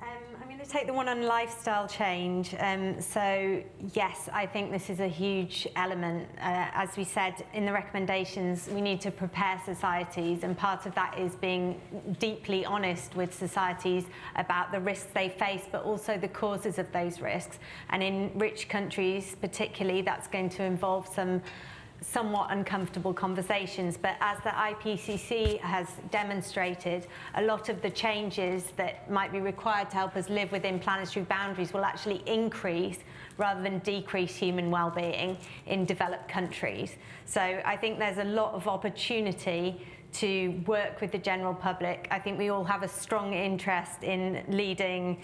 I'm going to take the one on lifestyle change. So yes, I think this is a huge element. As we said in the recommendations, we need to prepare societies, and part of that is being deeply honest with societies about the risks they face, but also the causes of those risks. And in rich countries particularly, that's going to involve some somewhat uncomfortable conversations, but as the IPCC has demonstrated, a lot of the changes that might be required to help us live within planetary boundaries will actually increase rather than decrease human well-being in developed countries. So I think there's a lot of opportunity to work with the general public. I think we all have a strong interest in leading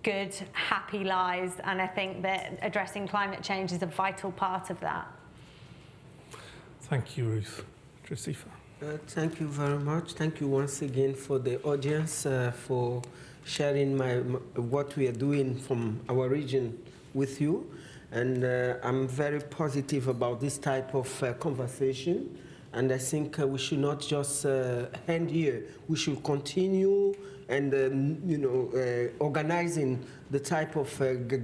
good, happy lives, and I think that addressing climate change is a vital part of that. Thank you, Ruth. Josepha. Thank you very much. Thank you once again for the audience, for sharing what we are doing from our region with you. And I'm very positive about this type of conversation. And I think we should not just end here. We should continue and organizing the type of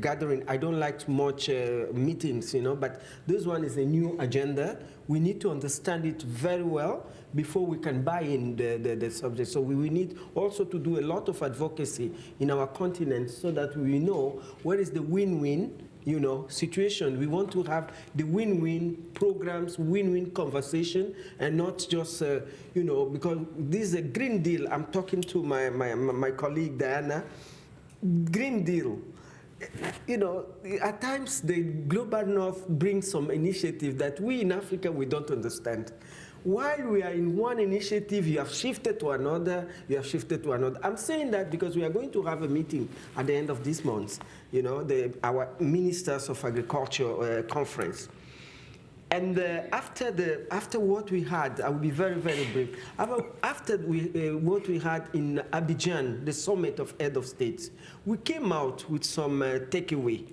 gathering. I don't like much meetings, but this one is a new agenda. We need to understand it very well before we can buy in the subject. So we need also to do a lot of advocacy in our continent so that we know where is the win-win situation. We want to have the win-win programs, win-win conversation, and not just, because this is a Green Deal. I'm talking to my colleague, Diana. Green Deal. At times the Global North brings some initiative that we in Africa, we don't understand. While we are in one initiative, you have shifted to another, you have shifted to another. I'm saying that because we are going to have a meeting at the end of this month, our Ministers of Agriculture conference. And after what we had, I will be very, very brief. After what we had in Abidjan, the summit of head of states, we came out with some takeaway.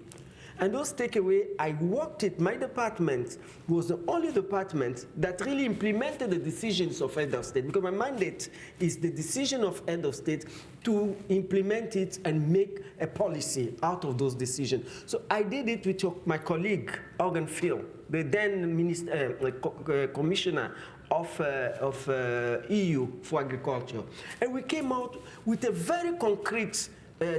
And those takeaway, I worked it. My department was the only department that really implemented the decisions of head of state, because my mandate is the decision of head of state to implement it and make a policy out of those decisions. So I did it with my colleague, Organ Phil, the then commissioner of EU for agriculture. And we came out with a very concrete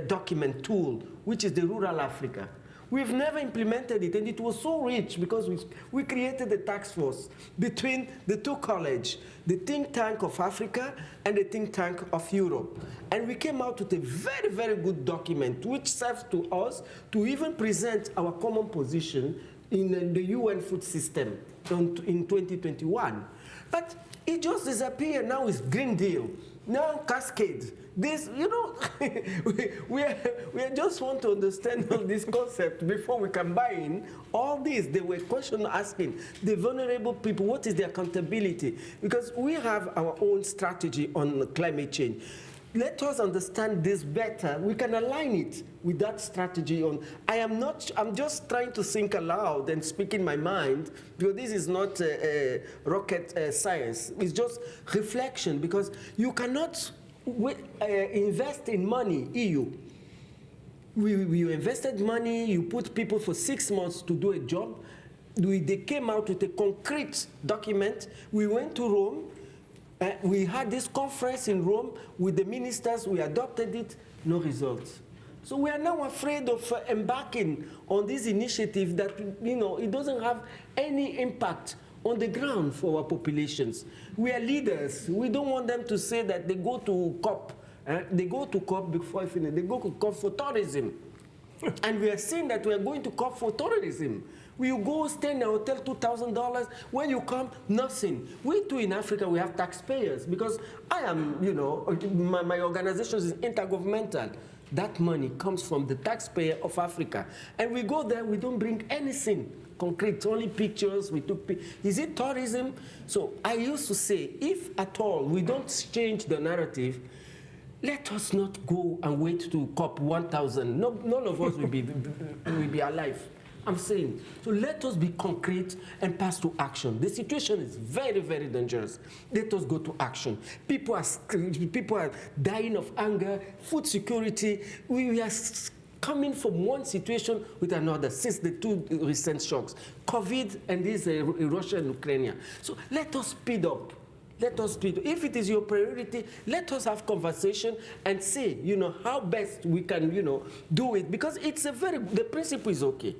document tool, which is the Rural Africa. We've never implemented it, and it was so rich because we created a task force between the two colleges, the think tank of Africa and the think tank of Europe. And we came out with a very, very good document, which serves to us to even present our common position in the UN food system in 2021. But it just disappeared. Now it's Green Deal. Now Cascades. This, you know, we just want to understand all this concept before we can buy in all this. They were question asking the vulnerable people, what is the accountability? Because we have our own strategy on climate change. Let us understand this better. We can align it with that strategy on. I'm just trying to think aloud and speak in my mind, because this is not rocket science. It's just reflection, because you cannot invest in money, EU. You invested money, you put people for 6 months to do a job. They came out with a concrete document. We went to Rome. We had this conference in Rome with the ministers. We adopted it, no results. So we are now afraid of embarking on this initiative that, you know, it doesn't have any impact on the ground for our populations. We are leaders. We don't want them to say that they go to COP. They go to COP before I finish. They go to COP for tourism. And we are saying that we are going to COP for tourism. You go stay in a hotel, $2,000. When you come, nothing. We too in Africa, we have taxpayers, because I am, you know, my organization is intergovernmental. That money comes from the taxpayer of Africa. And we go there, we don't bring anything concrete, only pictures. We took. Is it tourism? So I used to say, if at all we don't change the narrative, let us not go and wait to COP 1000. None of us will be alive. I'm saying, so let us be concrete and pass to action. The situation is very, very dangerous. Let us go to action. People are dying of hunger, food security. We are coming from one situation with another since the two recent shocks, COVID and this Russia and Ukraine. So let us speed up. Let us speed up. If it is your priority, let us have conversation and see, you know, how best we can, you know, do it, because it's the principle is okay.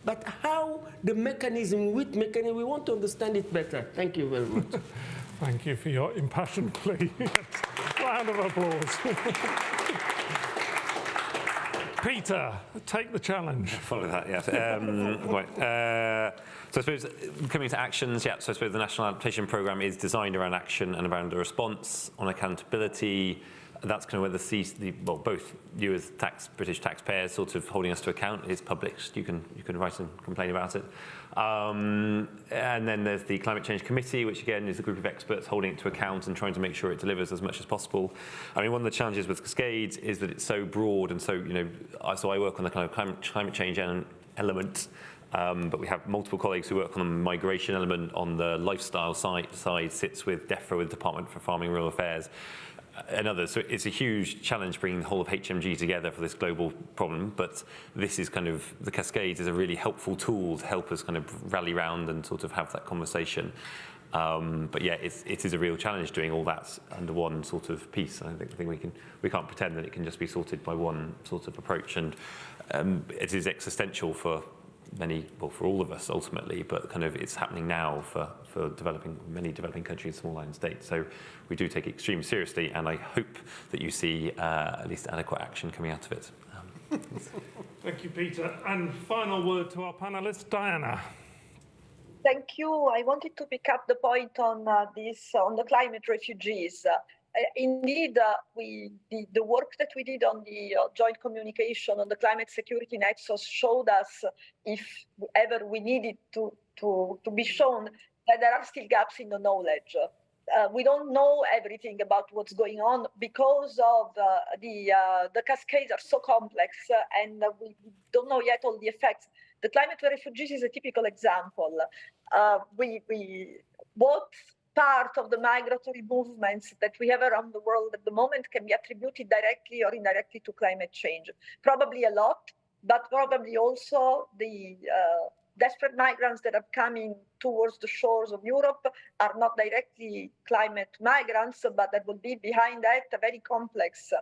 But how the mechanism, we want to understand it better. Thank you very much. Thank you for your impassioned plea. Round of applause. Peter, take the challenge. Follow that, yes. Right. So I suppose coming to actions, yeah, so I suppose the National Adaptation Programme is designed around action and around a response on accountability. That's kind of where well, both you as British taxpayers sort of holding us to account is published. You can write and complain about it. And then there's the Climate Change Committee, which again is a group of experts holding it to account and trying to make sure it delivers as much as possible. I mean, one of the challenges with Cascades is that it's so broad, and so, you know, so I work on the kind of climate change element. But we have multiple colleagues who work on the migration element. On the lifestyle side sits with DEFRA, with Department for Farming and Rural Affairs, and others. So it's a huge challenge bringing the whole of HMG together for this global problem. But this is kind of, the Cascades is a really helpful tool to help us kind of rally round and sort of have that conversation. But yeah, it is a real challenge doing all that under one sort of piece. I think we can't pretend that it can just be sorted by one sort of approach. And it is existential for for all of us ultimately, but kind of it's happening now for many developing countries, small island states. So we do take it extremely seriously, and I hope that you see at least adequate action coming out of it. Thank you, Peter. And final word to our panelists, Diana. Thank you. I wanted to pick up the point on on the climate refugees. Indeed, the work that we did on the joint communication on the climate security nexus showed us, if ever we needed to be shown, that there are still gaps in the knowledge. We don't know everything about what's going on because of the cascades are so complex, and we don't know yet all the effects. The climate refugees is a typical example. What part of the migratory movements that we have around the world at the moment can be attributed directly or indirectly to climate change? Probably a lot, but probably also the desperate migrants that are coming towards the shores of Europe are not directly climate migrants, but that will be behind that a very complex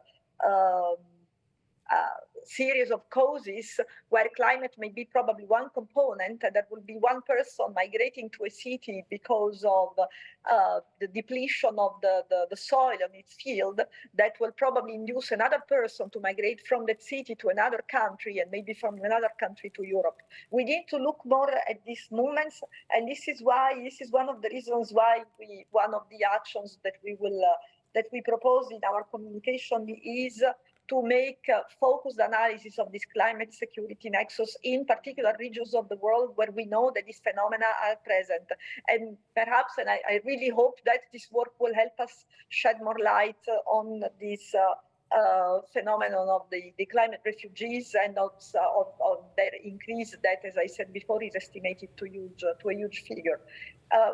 series of causes where climate may be probably one component, and that will be one person migrating to a city because of the depletion of the soil on its field that will probably induce another person to migrate from that city to another country and maybe from another country to Europe. We need to look more at these movements, and this is one of the reasons why one of the actions that we propose in our communication is to make focused analysis of this climate security nexus in particular regions of the world where we know that these phenomena are present. And perhaps, and I really hope that this work will help us shed more light on this phenomenon of the climate refugees and of their increase that, as I said before, is estimated to a huge figure.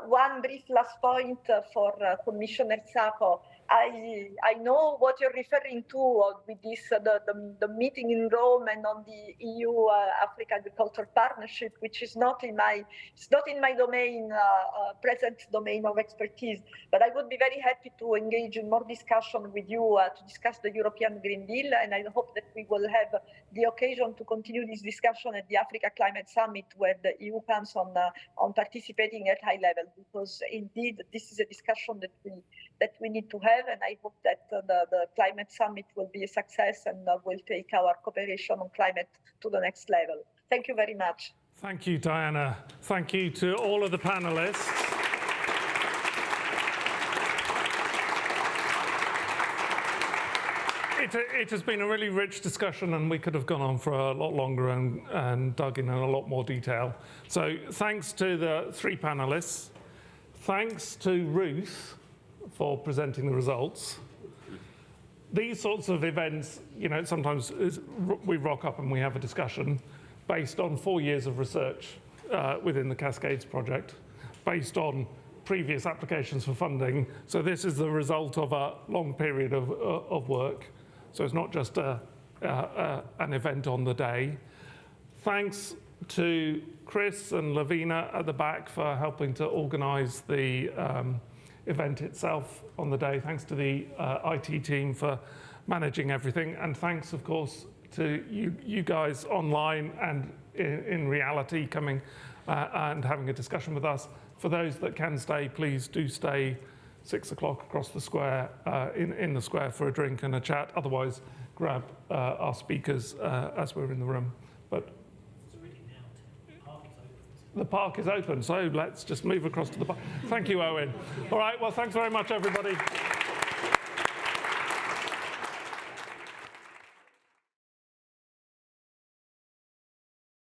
One brief last point for Commissioner Sacco. I know what you're referring to with this the meeting in Rome and on the EU Africa Agriculture Partnership, which is not in my domain, present domain of expertise. But I would be very happy to engage in more discussion with you to discuss the European Green Deal, and I hope that we will have the occasion to continue this discussion at the Africa Climate Summit, where the EU comes on participating at high level, because indeed this is a discussion that we need to have. And I hope that the climate summit will be a success and will take our cooperation on climate to the next level. Thank you very much. Thank you, Diana. Thank you to all of the panelists. It has been a really rich discussion, and we could have gone on for a lot longer and dug in a lot more detail. So thanks to the three panelists. Thanks to Ruth for presenting the results. These sorts of events, sometimes we rock up and we have a discussion based on 4 years of research within the Cascades project, based on previous applications for funding. So this is the result of a long period of work. So it's not just an event on the day. Thanks to Chris and Lavina at the back for helping to organize the event itself on the day. Thanks to the IT team for managing everything. And thanks, of course, to you guys online and in reality coming and having a discussion with us. For those that can stay, please do stay 6 o'clock across the square, in the square for a drink and a chat. Otherwise, grab our speakers as we're in the room. But the park is open, so let's just move across to the park. Thank you, Owen. All right, well, thanks very much, everybody.